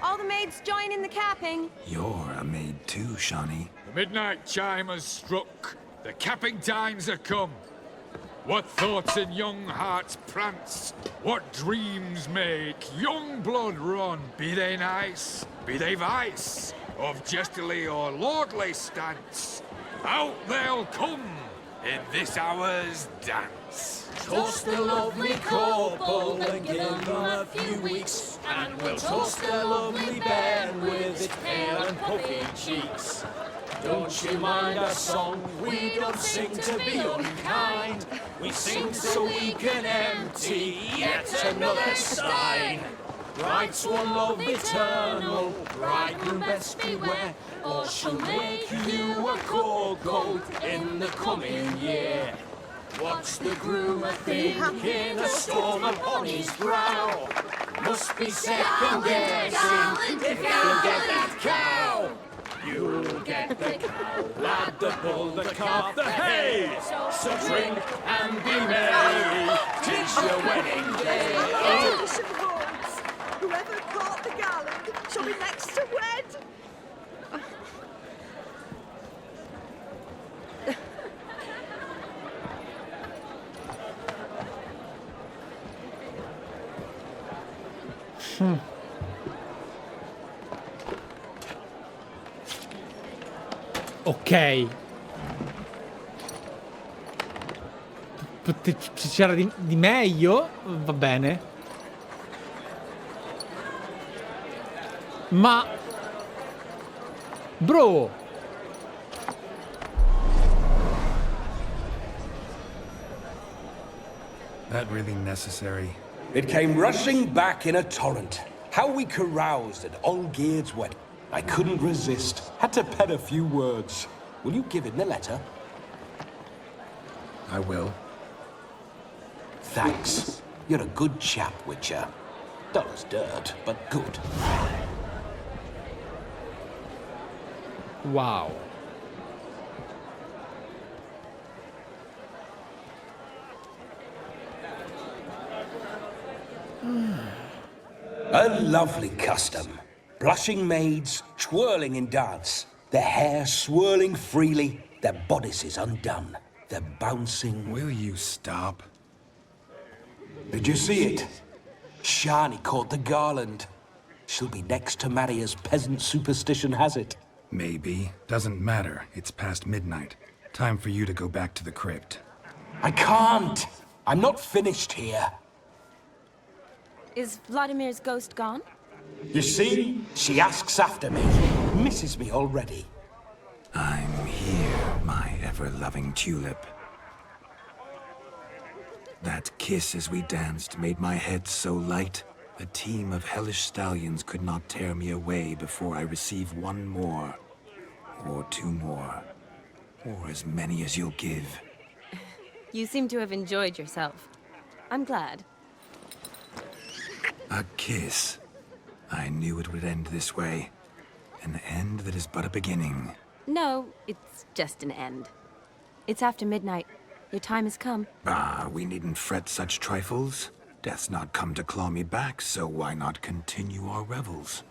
All the maids join in the capping. You're a maid too, Shawnee. The midnight chime has struck. The capping times are come. What thoughts in young hearts prance? What dreams make young blood run? Be they nice, be they vice, of jestily or lordly stance, out they'll come in this hour's dance. Toast the lovely couple and give them a few weeks, and we'll toast the lovely bed with its pale and puffy cheeks. Don't you mind our song? We don't sing to be unkind. We sing so we can empty yet another stein. Bride's one love eternal, bridegroom best beware, or she'll make you a go-go in the coming year. What's the groom a-thinking? A storm upon his brow. Must be second guessing if you'll get that cow. You'll get the cow, lad, the bull, the calf, the hay. So drink and be merry, 'tis your wedding day. Tradition holds. Whoever caught the garland shall be next to wed. Ok. C'era di meglio? Va bene. Ma... Bro! That really necessary? It came rushing back in a torrent. How we caroused at Olgierd's wedding. I couldn't resist. Had to pen a few words. Will you give him the letter? I will. Thanks. You're a good chap, Witcher. Dull as dirt, but good. Wow. A lovely custom. Blushing maids, twirling in dance. Their hair swirling freely, their bodices undone. They're bouncing... Will you stop? Did you see it? Shani caught the garland. She'll be next to marry as peasant superstition has it. Maybe. Doesn't matter. It's past midnight. Time for you to go back to the crypt. I can't! I'm not finished here. Is Vlodimir's ghost gone? You see? She asks after me. Misses me already. I'm here, my ever-loving tulip. That kiss as we danced made my head so light. A team of hellish stallions could not tear me away before I receive one more. Or two more. Or as many as you'll give. You seem to have enjoyed yourself. I'm glad. A kiss. I knew it would end this way. An end that is but a beginning. No, it's just an end. It's after midnight. Your time has come. Ah, we needn't fret such trifles. Death's not come to claw me back, so why not continue our revels?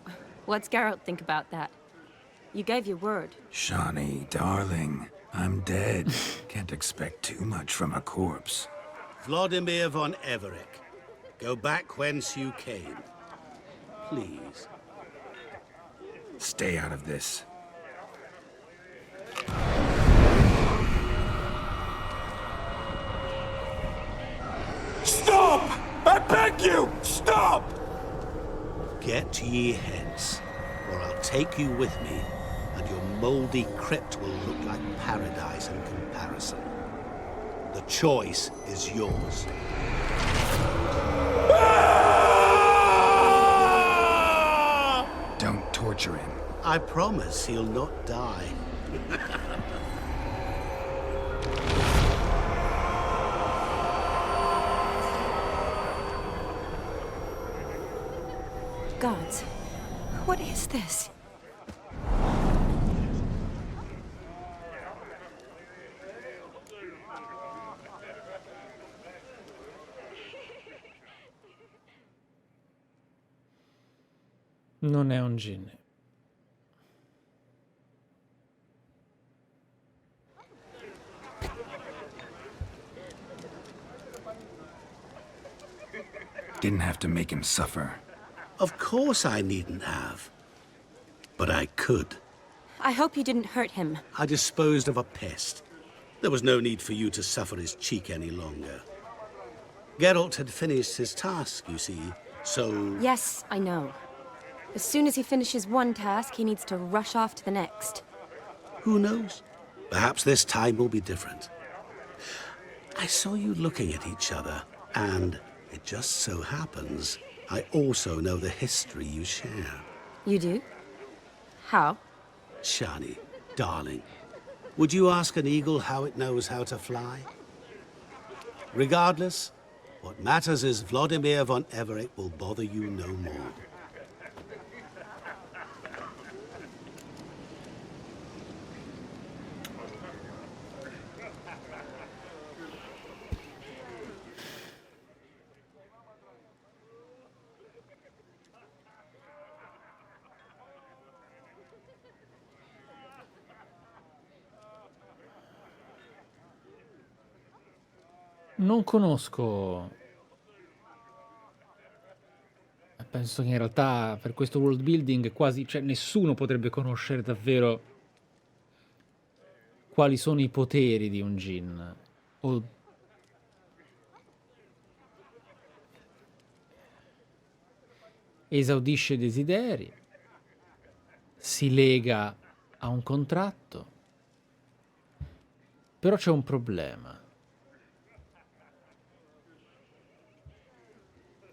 What's Geralt think about that? You gave your word. Shawnee, darling, I'm dead. Can't expect too much from a corpse. Vlodimir von Everec, go back whence you came. Please. Stay out of this. Stop! I beg you! Stop! Get ye hence, or I'll take you with me, and your mouldy crypt will look like paradise in comparison. The choice is yours. Don't torture him. I promise he'll not die. Gods, what is this? Non è un gin. Didn't have to make him suffer. Of course I needn't have. But I could. I hope you didn't hurt him. I disposed of a pest. There was no need for you to suffer his cheek any longer. Geralt had finished his task, you see, so... Yes, I know. As soon as he finishes one task, he needs to rush off to the next. Who knows? Perhaps this time will be different. I saw you looking at each other, and it just so happens I also know the history you share. You do? How? Shani, darling, would you ask an eagle how it knows how to fly? Regardless, what matters is Vlodimir von Everec will bother you no more. Non conosco. Penso che in realtà per questo world building quasi, cioè nessuno potrebbe conoscere davvero quali sono i poteri di un djinn. O esaudisce desideri, si lega a un contratto. Però c'è un problema.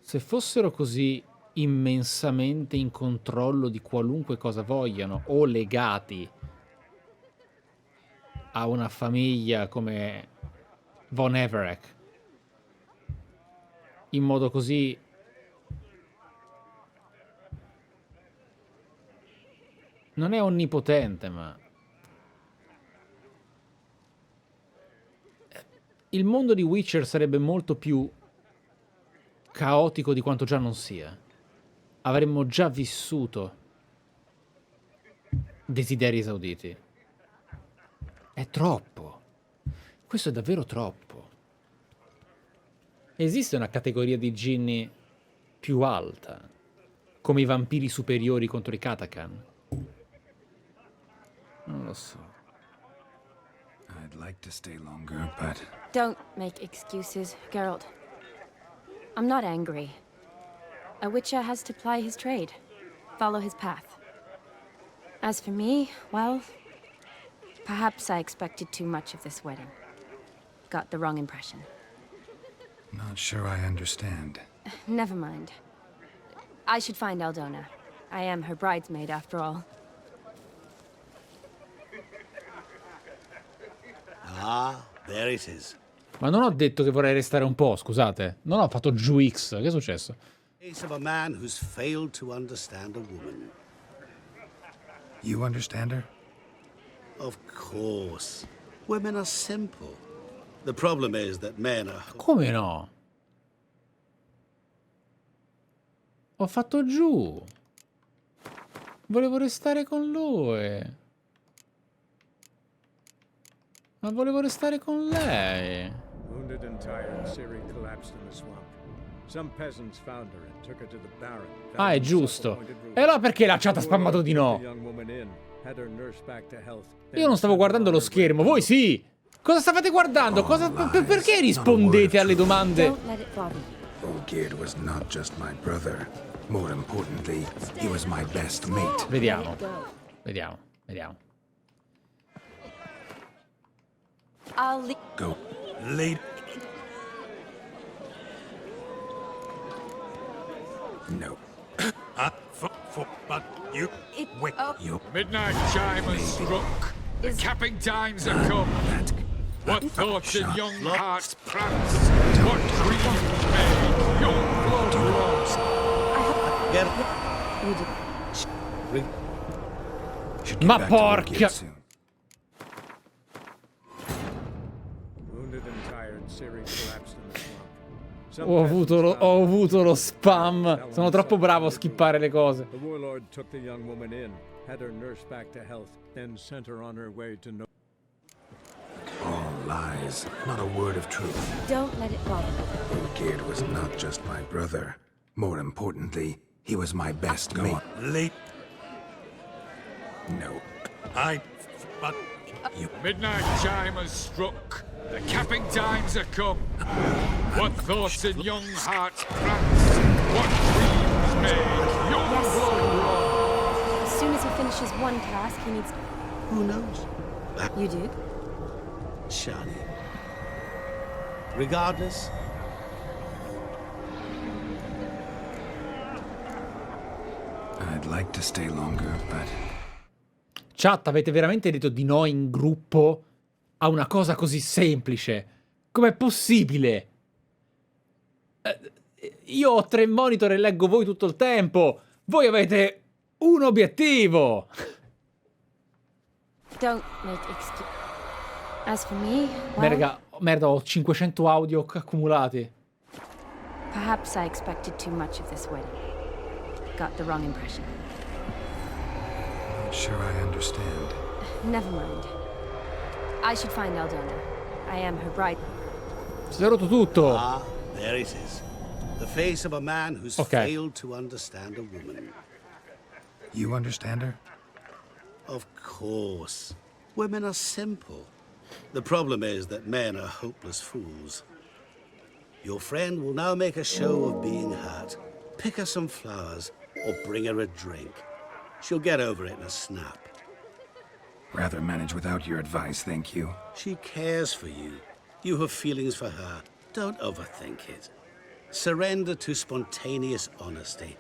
Se fossero così immensamente in controllo di qualunque cosa vogliano o legati a una famiglia come Von Everec, in modo così non è onnipotente, ma il mondo di Witcher sarebbe molto più caotico di quanto già non sia. Avremmo già vissuto desideri esauditi. È troppo. Questo è davvero troppo. Esiste una categoria di ginni più alta, come i vampiri superiori contro i Katakan? Non lo so. I'd like to stay longer, but... Don't make excuses, Geralt. I'm not angry. A witcher has to ply his trade, follow his path. As for me, well, perhaps I expected too much of this wedding. Got the wrong impression. Not sure I understand. Never mind. I should find Aldona. I am her bridesmaid, after all. Ah, there it is. Ma non ho detto che vorrei restare un po', scusate. Non ho fatto giù X. Che è successo? Case of a man who's failed to understand a woman. You understand her? Of course. Women are simple. The problem is that men are... Come no? Ho fatto giù. Volevo restare con lui. Ma volevo restare con lei. Wounded and tired, Ciri collapsed in the swamp. Some peasants found her and took her to the Baron. Ah, è giusto. E allora perché la chat ha spammato di no? Io non stavo guardando lo schermo, voi sì! Cosa stavate guardando? Cosa, perché rispondete alle domande? Olgierd was not just my brother. More importantly, he was my best mate. Vediamo. Vediamo. Vediamo. Go. Late. No. It The midnight chime has struck. The capping times are come. What thoughts in young hearts prance? What dreams made young blood runs? Ma porca! Wounded and tired, Ciri collapsed in the swamp. Ho avuto lo spam. Sono troppo bravo a skippare le cose. The warlord took the young woman in, had her nursed back to health, then sent her on her way to All lies, not a word of truth. Don't let it bother you. Gerd was not just my brother. More importantly, he was my best mate. Late. No. But The midnight chime has struck. The capping times are come. What thoughts in young hearts prance? What dreams made young blood run? As soon as he finishes one task, he needs... Who knows? You do? Shani. Regardless, I'd like to stay longer, but Chat, avete veramente detto di no in gruppo a una cosa così semplice? Com'è possibile? Io ho 3 monitor e leggo voi tutto il tempo. Voi avete un obiettivo. Don't make excuse. As for me, Merda, ho 500 audio accumulati. perhaps I expected too much of this wedding. Got the wrong impression. not sure I understand. Never mind. I should find Aldona. I am her bride. Si è rotto tutto. Ah, there it is. The face of a man who's failed to understand a woman. You understand her? Of course. Women are simple. The problem is that men are hopeless fools. Your friend will now make a show of being hurt. Pick her some flowers or bring her a drink. She'll get over it in a snap. Rather manage without your advice, thank you. She cares for you. You have feelings for her. Don't overthink it. Surrender to spontaneous honesty.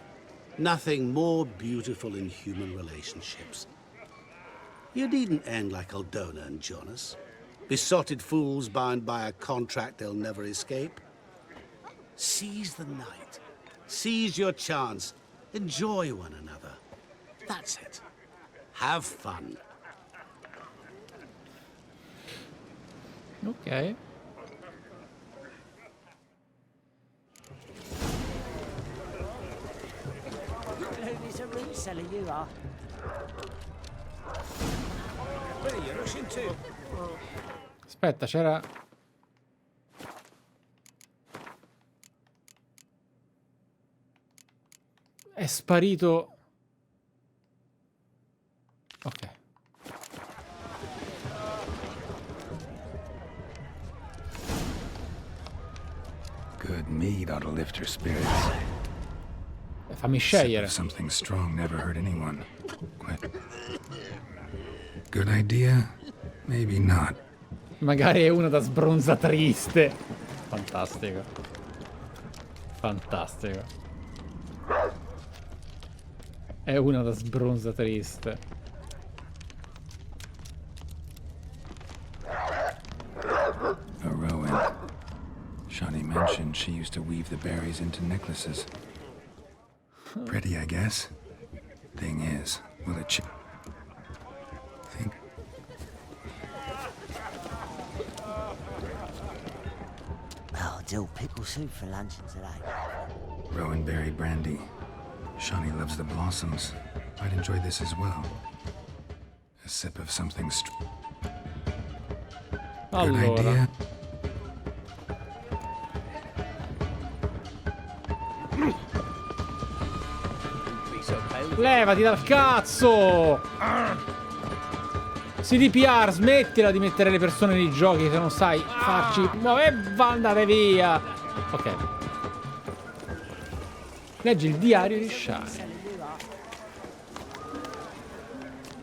Nothing more beautiful in human relationships. You needn't end like Aldona and Jonas. Besotted fools bound by a contract they'll never escape. Seize the night. Seize your chance. Enjoy one another. That's it. Have fun. Ok. Who's a root seller you are? Where are you rushing to? Aspetta, c'era... È sparito... Ok. Good mead ought to lift her spirits. Fammi Sip scegliere. of something strong never hurt anyone. Quite. Good idea? Maybe not. Magari è una da sbronza triste. Fantastico. Fantastico. È una da sbronza triste. A Rowan. Shani mentioned she used to weave the berries into necklaces. Pretty, I guess. Thing is, will it think? Oh, dill pickle soup for luncheon today. Rowan berry brandy. Shani loves the blossoms. I'd enjoy this as well. A sip of something Good Allora. idea. Levati dal cazzo! CDPR, smettila di mettere le persone nei giochi se non sai farci... andate via! Ok. Leggi il diario di Shani.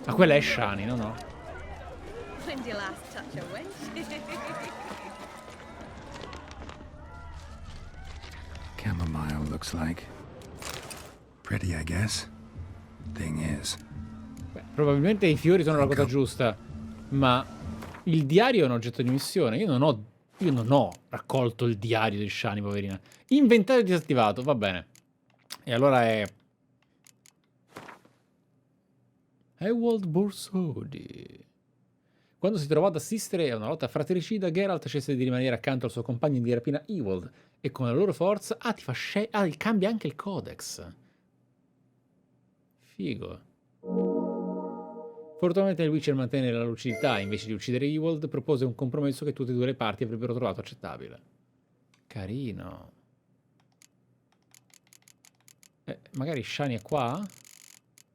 Ma quella è Shani, no? No. When did you last touch a wench? Chamomile looks like. Pretty, I guess. Thing is, Beh, probabilmente i fiori sono la cosa giusta, ma il diario è un oggetto di missione. Io non ho raccolto il diario di Shani, poverina. Inventario disattivato, va bene. E allora è... Ewald Borsodi. Quando si trovò ad assistere a una lotta fratricida, Geralt scelse di rimanere accanto al suo compagno di rapina Ewald e con la loro forza... cambia anche il codex. Figo. Fortunatamente il Witcher mantenne la lucidità e invece di uccidere Ewald propose un compromesso che tutte e due le parti avrebbero trovato accettabile. Carino. Magari Shani è qua?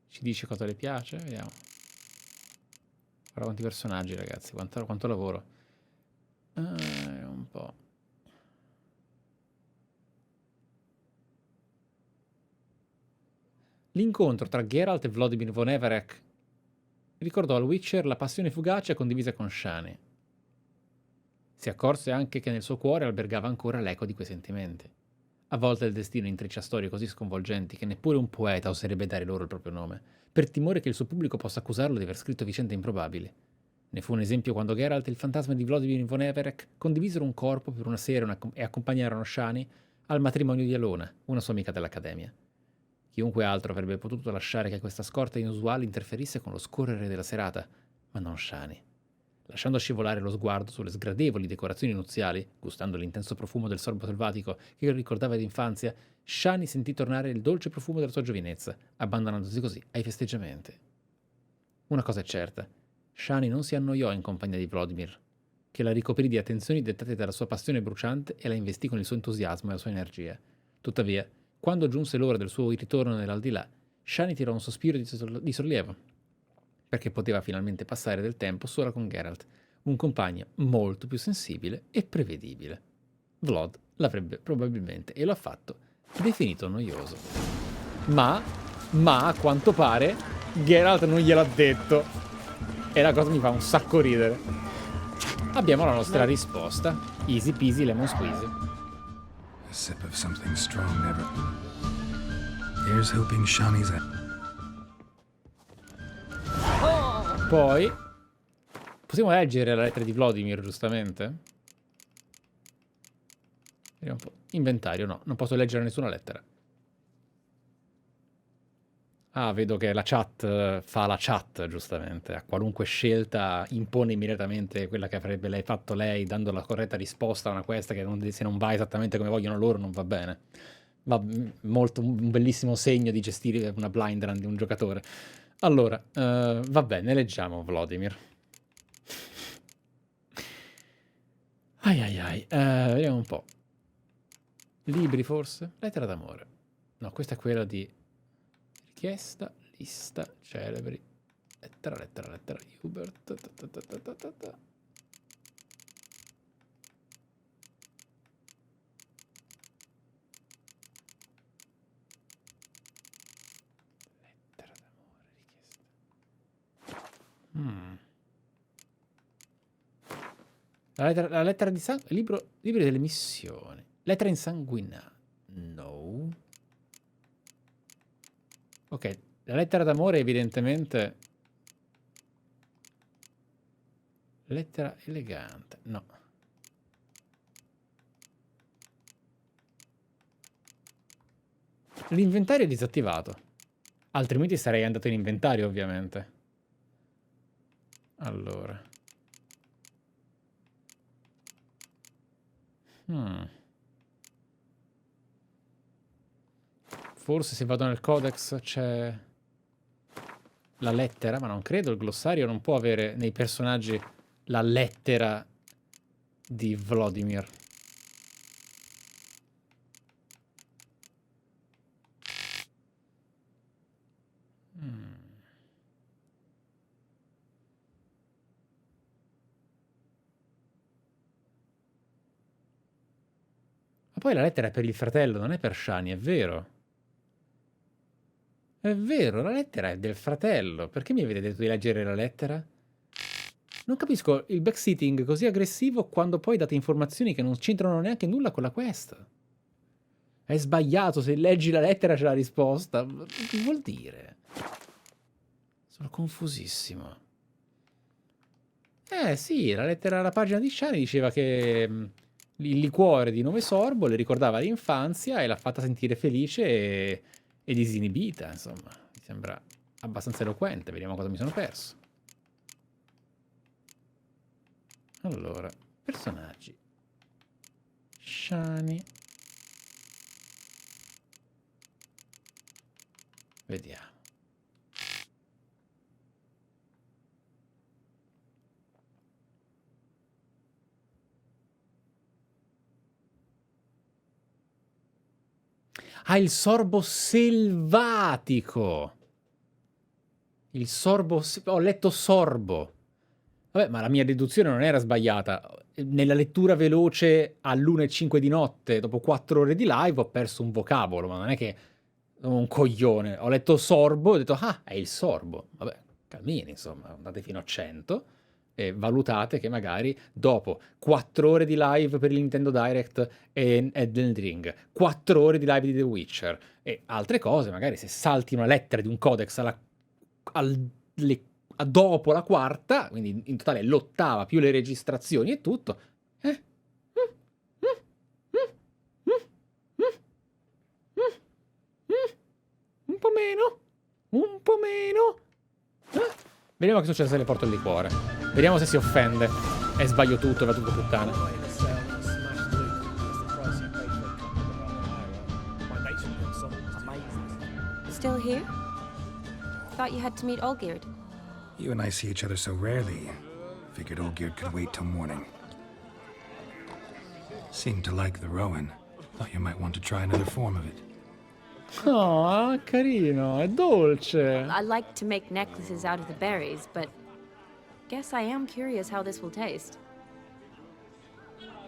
Ci dice cosa le piace? Vediamo. Guarda quanti personaggi, ragazzi, quanto lavoro. Un po'. L'incontro tra Geralt e Vlodimir von Everec ricordò al Witcher la passione fugace condivisa con Shani. Si accorse anche che nel suo cuore albergava ancora l'eco di quei sentimenti. A volte il destino intreccia storie così sconvolgenti che neppure un poeta oserebbe dare loro il proprio nome, per timore che il suo pubblico possa accusarlo di aver scritto vicende improbabili. Ne fu un esempio quando Geralt e il fantasma di Vlodimir von Everec condivisero un corpo per una sera e accompagnarono Shani al matrimonio di Alona, una sua amica dell'Accademia. Chiunque altro avrebbe potuto lasciare che questa scorta inusuale interferisse con lo scorrere della serata, ma non Shani. Lasciando scivolare lo sguardo sulle sgradevoli decorazioni nuziali, gustando l'intenso profumo del sorbo selvatico che lo ricordava d'infanzia, Shani sentì tornare il dolce profumo della sua giovinezza, abbandonandosi così ai festeggiamenti. Una cosa è certa, Shani non si annoiò in compagnia di Vlodimir, che la ricoprì di attenzioni dettate dalla sua passione bruciante e la investì con il suo entusiasmo e la sua energia. Tuttavia, quando giunse l'ora del suo ritorno nell'aldilà, Shani tirò un sospiro di sollievo, perché poteva finalmente passare del tempo sola con Geralt, un compagno molto più sensibile e prevedibile. Vlod l'avrebbe probabilmente, e lo ha fatto, definito noioso. Ma a quanto pare, Geralt non gliel'ha detto. E la cosa mi fa un sacco ridere. Abbiamo la nostra risposta. Easy peasy lemon squeezy. A sip of something strong never... Here's hoping Shani's... Poi possiamo leggere la lettera di Vlodimir, giustamente? Vediamo un po'. Inventario, no, non posso leggere nessuna lettera. Ah, vedo che la chat fa la chat, giustamente. A qualunque scelta impone immediatamente quella che avrebbe lei fatto lei, dando la corretta risposta a una questa che se non va esattamente come vogliono loro non va bene. Un bellissimo segno di gestire una blind run di un giocatore. Allora, va bene, leggiamo Vlodimir. Vediamo un po'. Libri, forse? Lettera d'amore. No, questa è quella di richiesta, lista, celebri. Lettera, Hubert. La lettera di sangue. Libri delle missioni. Lettera insanguinata. No. Ok, la lettera d'amore evidentemente. Lettera elegante. No. L'inventario è disattivato. Altrimenti sarei andato in inventario, ovviamente. Allora. Forse se vado nel codex c'è la lettera, ma non credo. Il glossario non può avere nei personaggi la lettera di Vlodimir. Ma poi la lettera è per il fratello, non è per Shani, è vero. È vero, la lettera è del fratello. Perché mi avete detto di leggere la lettera? Non capisco il backseating così aggressivo quando poi date informazioni che non c'entrano neanche nulla con la quest. È sbagliato, se leggi la lettera c'è la risposta. Che vuol dire? Sono confusissimo. Sì, la lettera alla pagina di Shani diceva che il liquore di nome sorbo le ricordava l'infanzia e l'ha fatta sentire felice e disinibita, insomma. Mi sembra abbastanza eloquente. Vediamo cosa mi sono perso. Allora, personaggi. Shani. Vediamo. Ah, il sorbo selvatico. Il sorbo... Ho letto sorbo. Vabbè, ma la mia deduzione non era sbagliata. Nella lettura veloce all'1:05 di notte, dopo 4 ore di live, ho perso un vocabolo, ma non è che sono un coglione. Ho letto sorbo e ho detto, ah, è il sorbo. Vabbè, calmini, insomma, andate fino a 100 e valutate che magari dopo 4 ore di live per il Nintendo Direct e Elden Ring, 4 ore di live di The Witcher e altre cose, magari se salti una lettera di un codex dopo la quarta, quindi in totale l'8ª più le registrazioni e tutto, un po' meno, un po' meno. Vediamo che succede se le porto il liquore. Vediamo se si offende e sbaglio tutto e va tutto a puttana. Still here? Thought you had to meet Olgierd. You and I see each other so rarely. Figured Olgierd could wait till morning. Seemed to like the Rowan. Thought you might want to try another form of it. Oh, carino, è dolce. I like to make necklaces out of the berries, but guess I am curious how this will taste.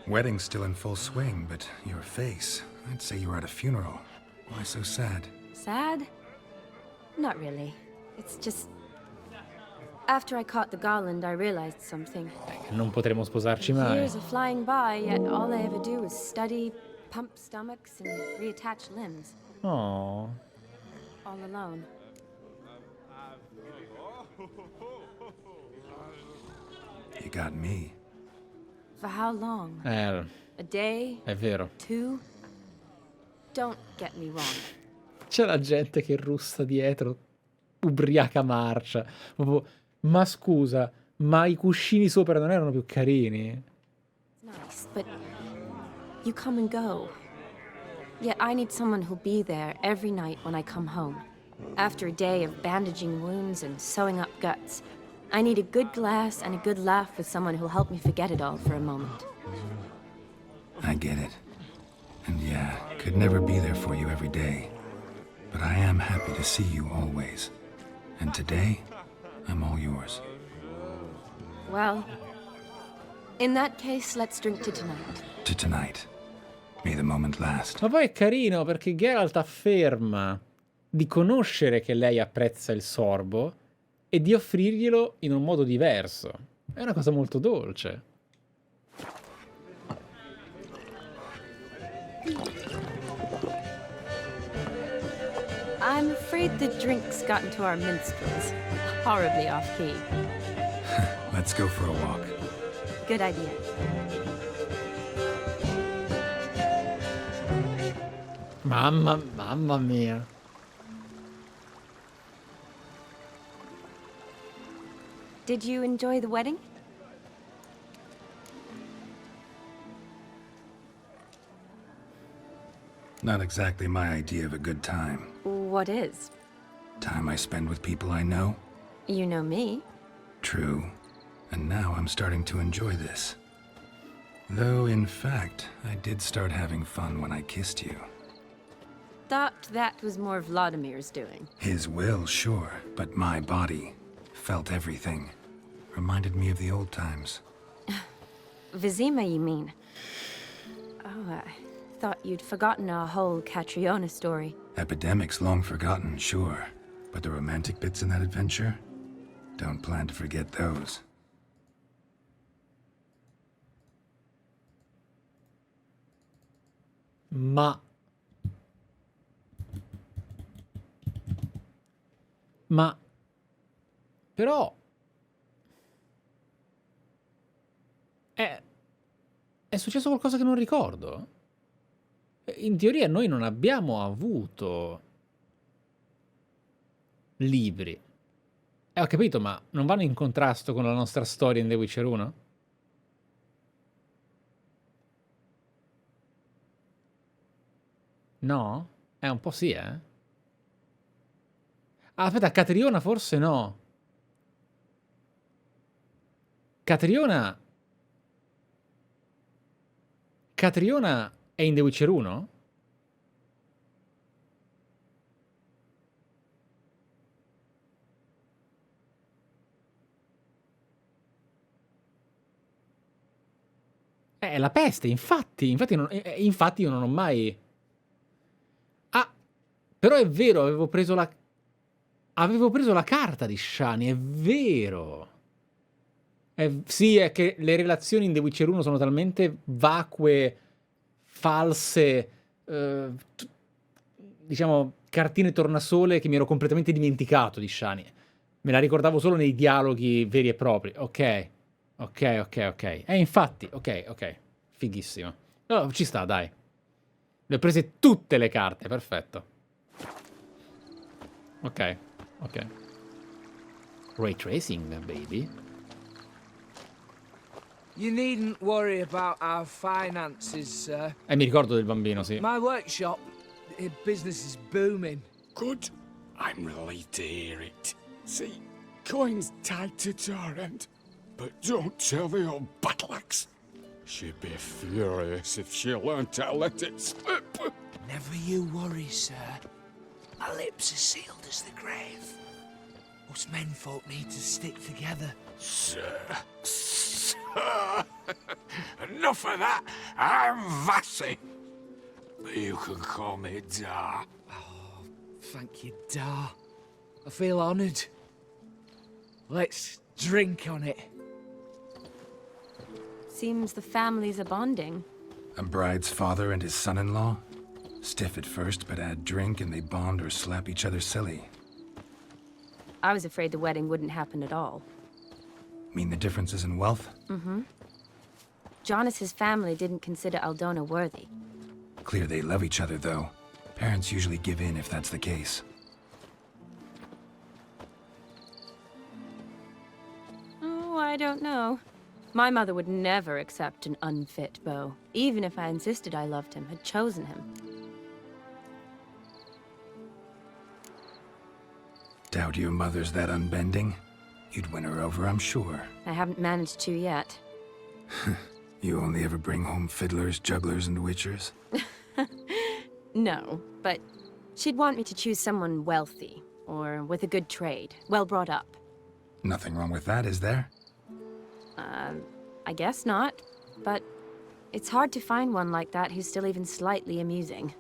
Wedding's still in full swing, but your face, I'd say you were at a funeral. Why so sad? Sad? Not really. It's just... After I caught the garland, I realized something. Non potremo sposarci mai. Years are flying by, yet all I ever do is study, pump stomachs, and reattach limbs. Oh. All alone. You got me. For how long? A day? È vero. 2? Don't get me wrong. C'è la gente che russa dietro, ubriaca marcia. Proprio, ma scusa, ma i cuscini sopra non erano più carini? Nice, but you come and go. Yet I need someone who'll be there every night when I come home. After a day of bandaging wounds and sewing up guts, I need a good glass and a good laugh with someone who'll help me forget it all for a moment. I get it. And yeah, could never be there for you every day. But I am happy to see you always. And today, I'm all yours. Well, in that case, let's drink to tonight. To tonight. May the moment last. Ma poi è carino perché Geralt afferma di conoscere che lei apprezza il sorbo e di offrirglielo in un modo diverso. È una cosa molto dolce. I'm afraid the drinks got into our minstrels. Horribly off-key. Let's go for a walk. Good idea. Mamma mia. Did you enjoy the wedding? Not exactly my idea of a good time. What is? Time I spend with people I know? You know me. True. And now I'm starting to enjoy this. Though, in fact, I did start having fun when I kissed you. Thought that was more Vlodimir's doing. His will, sure, but my body felt everything. Reminded me of the old times. Vizima, you mean? Oh, I thought you'd forgotten our whole Catriona story. Epidemics long forgotten, sure. But the romantic bits in that adventure? Don't plan to forget those. Ma Però è successo qualcosa che non ricordo. In teoria noi non abbiamo avuto libri. Ho capito, ma non vanno in contrasto con la nostra storia in The Witcher 1? No? Un po' sì, eh? Ah, aspetta, Catriona forse no. Catriona è in The Witcher 1? È la peste, infatti io non ho mai... Ah, però è vero, avevo preso la carta di Shani, è vero. Sì, è che le relazioni in The Witcher 1 sono talmente vacue, false, diciamo, cartine tornasole, che mi ero completamente dimenticato di Shani. Me la ricordavo solo nei dialoghi veri e propri. Ok. Infatti, ok. Fighissimo. No, ci sta, dai. Le ho prese tutte le carte, perfetto. Ok. Ray tracing, baby. You needn't worry about our finances, sir. Mi ricordo del bambino, sì. My workshop, business is booming. Good. I'm relieved to hear it. See, coin's tied to Torrent. But don't tell the old battleaxe. She'd be furious if she learned to let it slip. Never you worry, sir. My lips are sealed as the grave. Us menfolk need to stick together. Sir. Enough of that. I'm Vassy. But you can call me Dar. Oh, thank you, Dar. I feel honoured. Let's drink on it. Seems the families are bonding. A bride's father and his son-in-law? Stiff at first, but add drink and they bond or slap each other silly. I was afraid the wedding wouldn't happen at all. Mean the differences in wealth? Mm-hmm. Jonas's family didn't consider Aldona worthy. Clear they love each other, though. Parents usually give in if that's the case. Oh, I don't know. My mother would never accept an unfit beau, even if I insisted I loved him, had chosen him. Doubt your mother's that unbending? You'd win her over, I'm sure. I haven't managed to yet. You only ever bring home fiddlers, jugglers, and witchers? No, but she'd want me to choose someone wealthy, or with a good trade, well brought up. Nothing wrong with that, is there? I guess not, but it's hard to find one like that who's still even slightly amusing.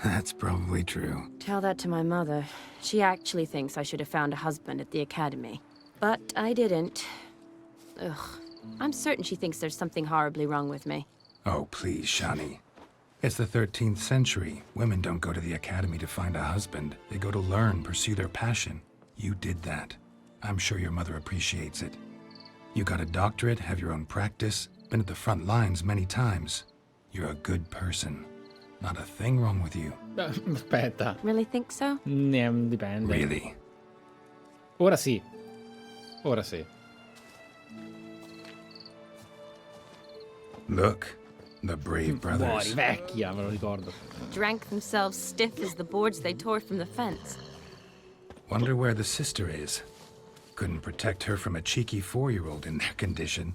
That's probably true. Tell that to my mother. She actually thinks I should have found a husband at the academy. But I didn't. Ugh. I'm certain she thinks there's something horribly wrong with me. Oh, please, Shani. It's the 13th century. Women don't go to the academy to find a husband. They go to learn, pursue their passion. You did that. I'm sure your mother appreciates it. You got a doctorate, have your own practice, been at the front lines many times. You're a good person. Not a thing wrong with you. Aspetta. Really think so? Dipende. Really? Ora sì. Ora sì. Look, the brave brothers. Muori, vecchia, me lo ricordo. Drank themselves stiff as the boards they tore from the fence. Wonder where the sister is. Couldn't protect her from a cheeky 4-year-old in their condition.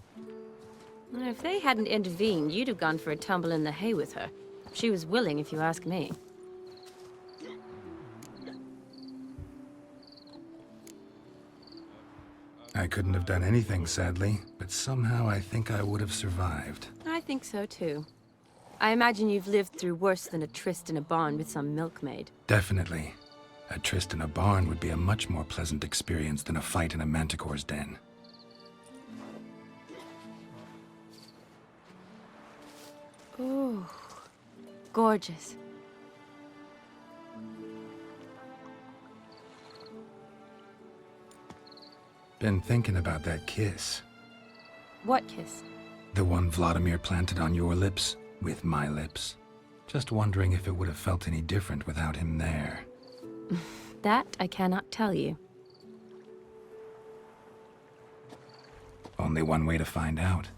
If they hadn't intervened, you'd have gone for a tumble in the hay with her. She was willing, if you ask me. I couldn't have done anything, sadly, but somehow I think I would have survived. I think so, too. I imagine you've lived through worse than a tryst in a barn with some milkmaid. Definitely. A tryst in a barn would be a much more pleasant experience than a fight in a manticore's den. Ooh, gorgeous. Been thinking about that kiss. What kiss? The one Vlodimir planted on your lips with my lips. Just wondering if it would have felt any different without him there. That I cannot tell you. Only one way to find out.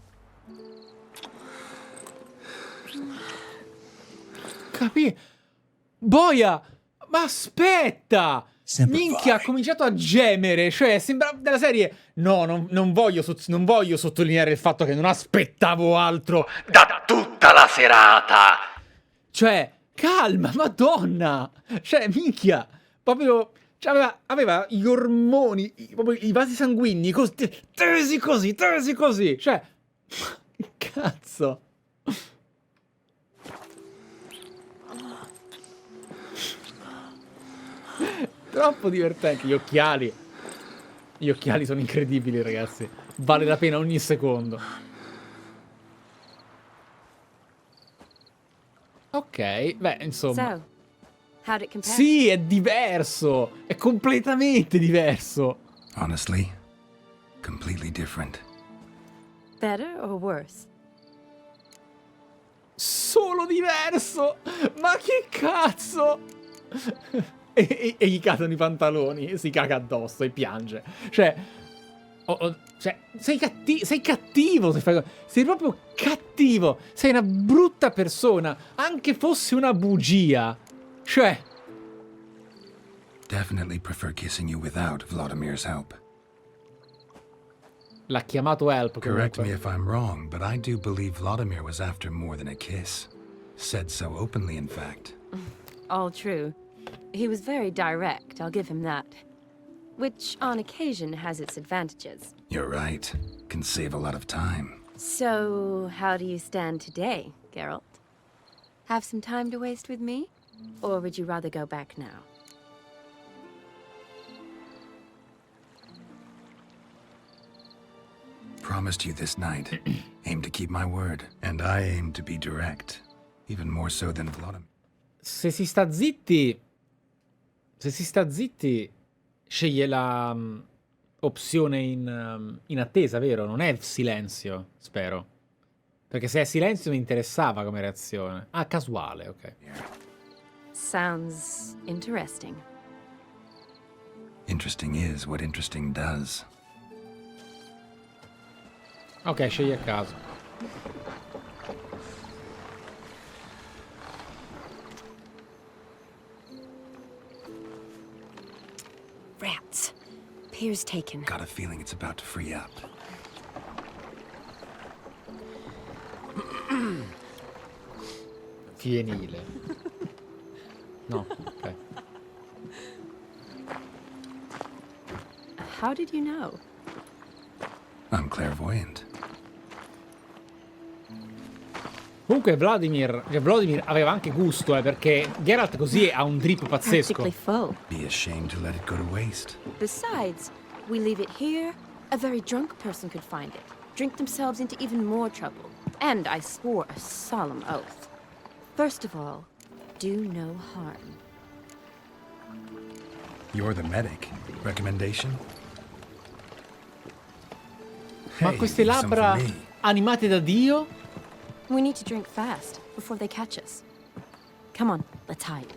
Boia! Ma aspetta! Minchia, ha cominciato a gemere. Cioè, sembra della serie... No, non voglio sottolineare il fatto che non aspettavo altro da tutta la serata. Cioè, calma, madonna! Cioè, minchia! Proprio... Cioè, aveva gli ormoni, proprio i vasi sanguigni tesi così. Cioè... Che cazzo? Troppo divertenti. Gli occhiali sono incredibili, ragazzi. Vale la pena ogni secondo. Ok, beh, insomma. So, how'd it compare? Sì, è diverso. È completamente diverso. Honestly, completely different. Better or worse? Solo diverso. Ma che cazzo? E gli cadono i pantaloni e si caga addosso e piange. Cioè, cioè sei cattivo. Sei proprio cattivo. Sei una brutta persona. Anche fosse una bugia. Cioè... Definitely prefer kissing you without Vlodimir's help. L'ha chiamato help. Correct me if I'm wrong, but I do believe Vlodimir was after more than a kiss. Said so openly, in fact. All true. He was very direct, I'll give him that. Which, on occasion, has its advantages. You're right. Can save a lot of time. So, how do you stand today, Geralt? Have some time to waste with me? Or would you rather go back now? Promised you this night. Aim to keep my word. And I aim to be direct. Even more so than Vlodimir. Se si sta zitti, sceglie la opzione in attesa, vero? Non è silenzio, spero. Perché se è silenzio mi interessava come reazione. Ah, casuale, ok. Sounds interesting. Interesting is what interesting does. Ok, scegli a caso. Rats. Pier's taken. Got a feeling it's about to free up. Fienile. No, ok. How did you know? I'm clairvoyant. Comunque Vlodimir aveva anche gusto, perché Geralt così ha un drip pazzesco. Be ashamed to let it go to waste. Besides, we leave it here, a very drunk person could find it, drink themselves into even more trouble. And I swore a solemn oath. First of all, do no harm. You're the medic. Recommendation? Ma Hey, queste leave some for labbra me. animate da Dio? We need to drink fast, before they catch us. Come on, let's hide.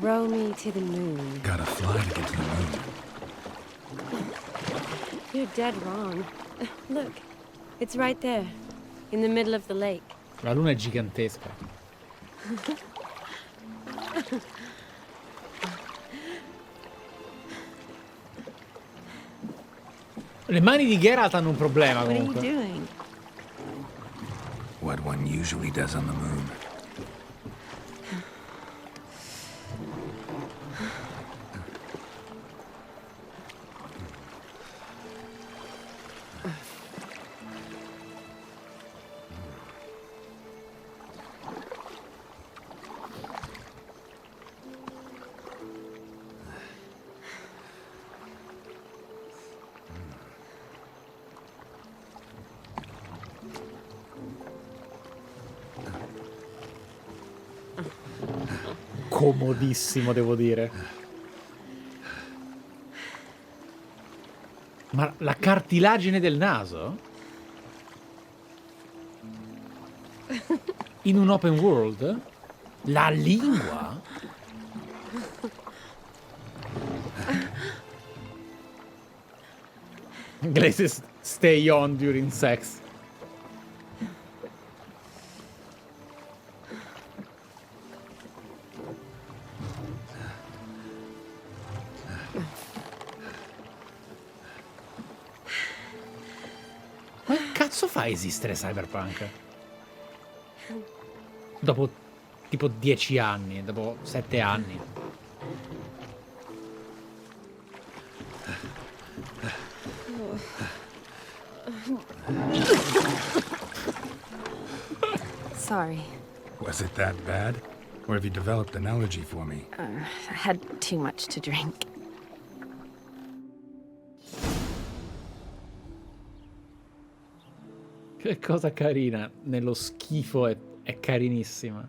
Row me to the moon. Gotta fly to get to the moon. You're dead wrong. Look, it's right there, in the middle of the lake. La luna è gigantesca. Le mani di Geralt hanno un problema What are you comunque. doing? What one usually does on the moon. comodissimo, devo dire. Ma la cartilagine del naso? In un open world? La lingua? Glazes stay on during sex. Ma che cazzo fa esistere Cyberpunk? Dopo tipo 10 anni, dopo 7 anni. Sorry. Was it that bad? Or have you developed an allergy for me? I had too much to drink. Che cosa carina. Nello schifo è carinissima.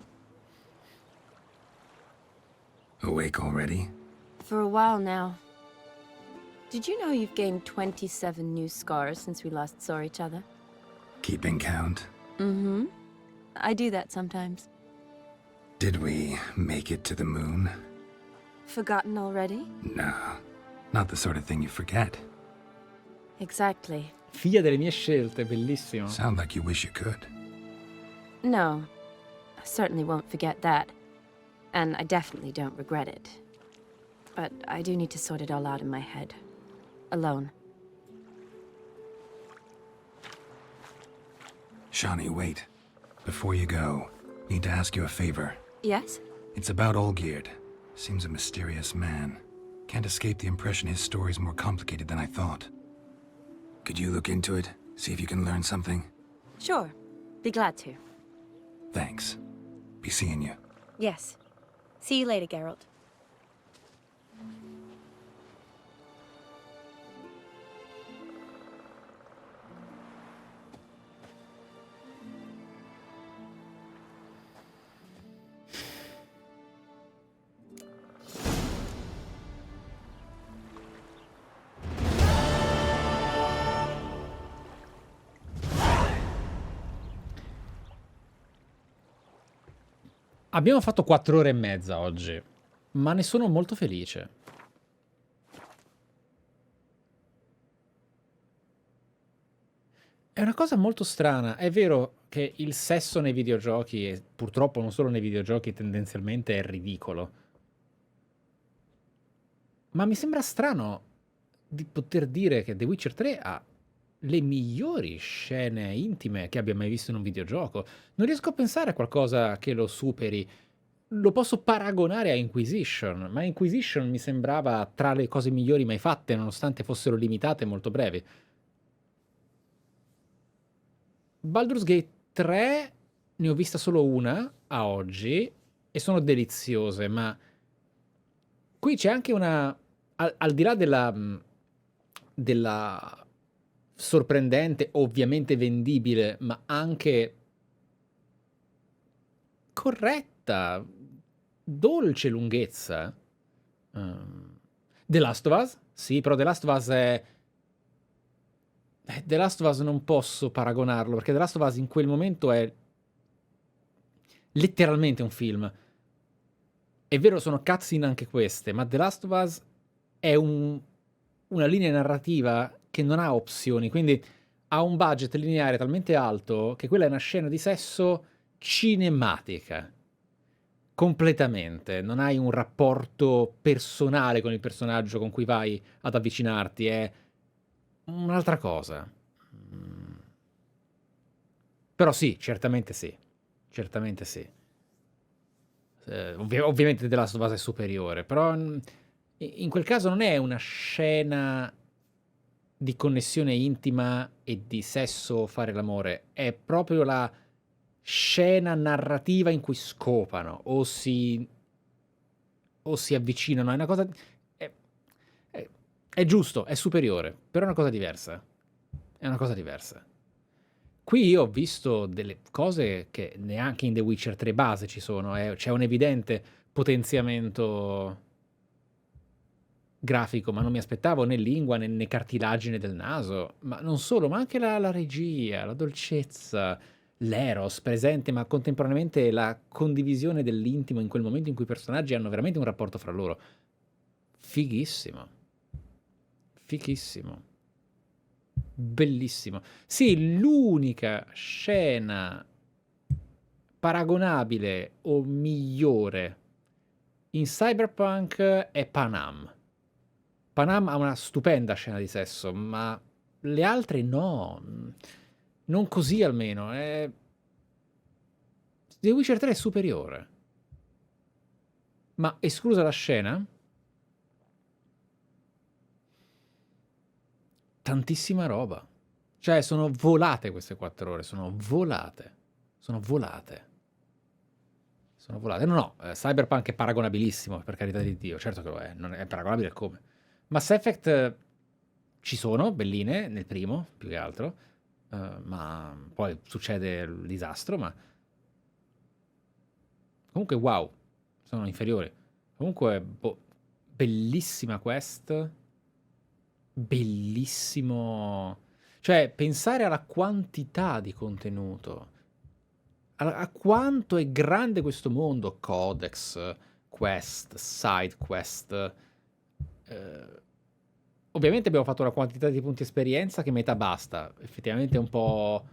Awake already? For a while now. Did you know you've gained 27 new scars since we last saw each other? Keeping count? Mm-hmm. I do that sometimes. Did we make it to the moon? Forgotten already? No. Not the sort of thing you forget. Exactly. Figlia delle mie scelte, bellissimo. Sound like you wish you could. No. I certainly won't forget that. And I definitely don't regret it. But I do need to sort it all out in my head. Alone. Shani, wait. Before you go, need to ask you a favor. Yes? It's about Olgierd. Seems a mysterious man. Can't escape the impression his story's more complicated than I thought. Could you look into it? See if you can learn something? Sure. Be glad to. Thanks. Be seeing you. Yes. See you later, Geralt. Abbiamo fatto 4 ore e mezza oggi, ma ne sono molto felice. È una cosa molto strana. È vero che il sesso nei videogiochi, e purtroppo non solo nei videogiochi, tendenzialmente è ridicolo. Ma mi sembra strano di poter dire che The Witcher 3 ha le migliori scene intime che abbia mai visto in un videogioco. Non riesco a pensare a qualcosa che lo superi. Lo posso paragonare a Inquisition, ma Inquisition mi sembrava tra le cose migliori mai fatte, nonostante fossero limitate e molto brevi. Baldur's Gate 3 ne ho vista solo una a oggi e sono deliziose, ma qui c'è anche una... Al di là della sorprendente, ovviamente vendibile, ma anche corretta, dolce lunghezza. The Last of Us? Sì, però The Last of Us è... The Last of Us non posso paragonarlo, perché The Last of Us in quel momento è letteralmente un film. È vero, sono cutscene anche queste, ma The Last of Us è una linea narrativa che non ha opzioni, quindi ha un budget lineare talmente alto che quella è una scena di sesso cinematica. Completamente. Non hai un rapporto personale con il personaggio con cui vai ad avvicinarti, è un'altra cosa. Però sì, certamente sì. Certamente sì. Ovviamente The Last of Us è superiore, però in quel caso non è una scena di connessione intima e di sesso fare l'amore, è proprio la scena narrativa in cui scopano o si avvicinano. È una cosa... È giusto, è superiore, però è una cosa diversa. È una cosa diversa. Qui io ho visto delle cose che neanche in The Witcher 3 base ci sono. C'è un evidente potenziamento grafico, ma non mi aspettavo né lingua né cartilagine del naso, ma non solo, ma anche la regia, la dolcezza, l'eros presente, ma contemporaneamente la condivisione dell'intimo in quel momento in cui i personaggi hanno veramente un rapporto fra loro. Fighissimo. Fighissimo. Bellissimo. Sì, l'unica scena paragonabile o migliore in Cyberpunk è Panam. Panam ha una stupenda scena di sesso, ma le altre no. Non così almeno. The Witcher 3 è superiore. Ma esclusa la scena, tantissima roba. Cioè, sono volate queste 4 ore, sono volate. Sono volate. Sono volate. No, Cyberpunk è paragonabilissimo, per carità di Dio. Certo che lo è, non è paragonabile come. Mass Effect ci sono, belline, nel primo, più che altro, ma poi succede il disastro, ma comunque wow, sono inferiori. Comunque, boh, bellissima quest, bellissimo. Cioè, pensare alla quantità di contenuto, a quanto è grande questo mondo, codex, quest, side quest. Ovviamente abbiamo fatto una quantità di punti esperienza che metà basta. Effettivamente è un po'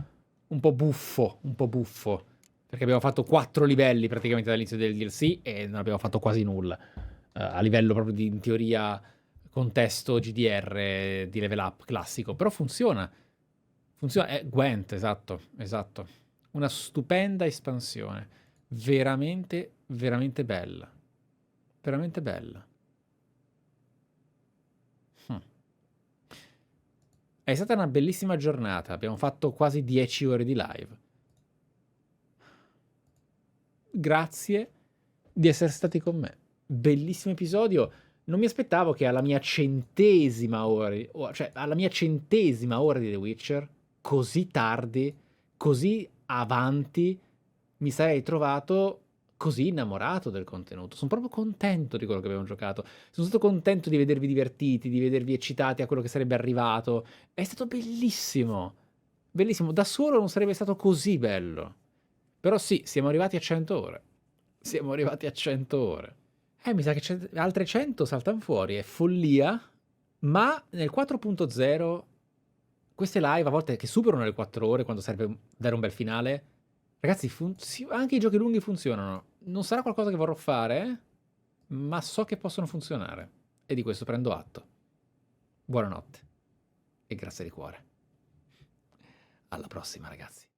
buffo, perché abbiamo fatto 4 livelli praticamente dall'inizio del DLC e non abbiamo fatto quasi nulla. A livello proprio di, in teoria, contesto GDR di level up classico. Però funziona. Funziona. È Gwent, esatto. Una stupenda espansione. Veramente, veramente bella. Veramente bella. È stata una bellissima giornata, abbiamo fatto quasi 10 ore di live. Grazie di essere stati con me. Bellissimo episodio. Non mi aspettavo che alla mia 100ª ora, cioè alla mia 100ª ora di The Witcher, così tardi, così avanti, mi sarei trovato così innamorato del contenuto. Sono proprio contento di quello che abbiamo giocato. Sono stato contento di vedervi divertiti, di vedervi eccitati a quello che sarebbe arrivato. È stato bellissimo. Bellissimo. Da solo non sarebbe stato così bello. Però sì, siamo arrivati a 100 ore. Siamo arrivati a 100 ore. Mi sa che altre 100 saltano fuori. È follia. Ma nel 4.0 queste live a volte che superano le 4 ore quando serve dare un bel finale, ragazzi, anche i giochi lunghi funzionano. Non sarà qualcosa che vorrò fare, ma so che possono funzionare. E di questo prendo atto. Buonanotte. E grazie di cuore. Alla prossima, ragazzi.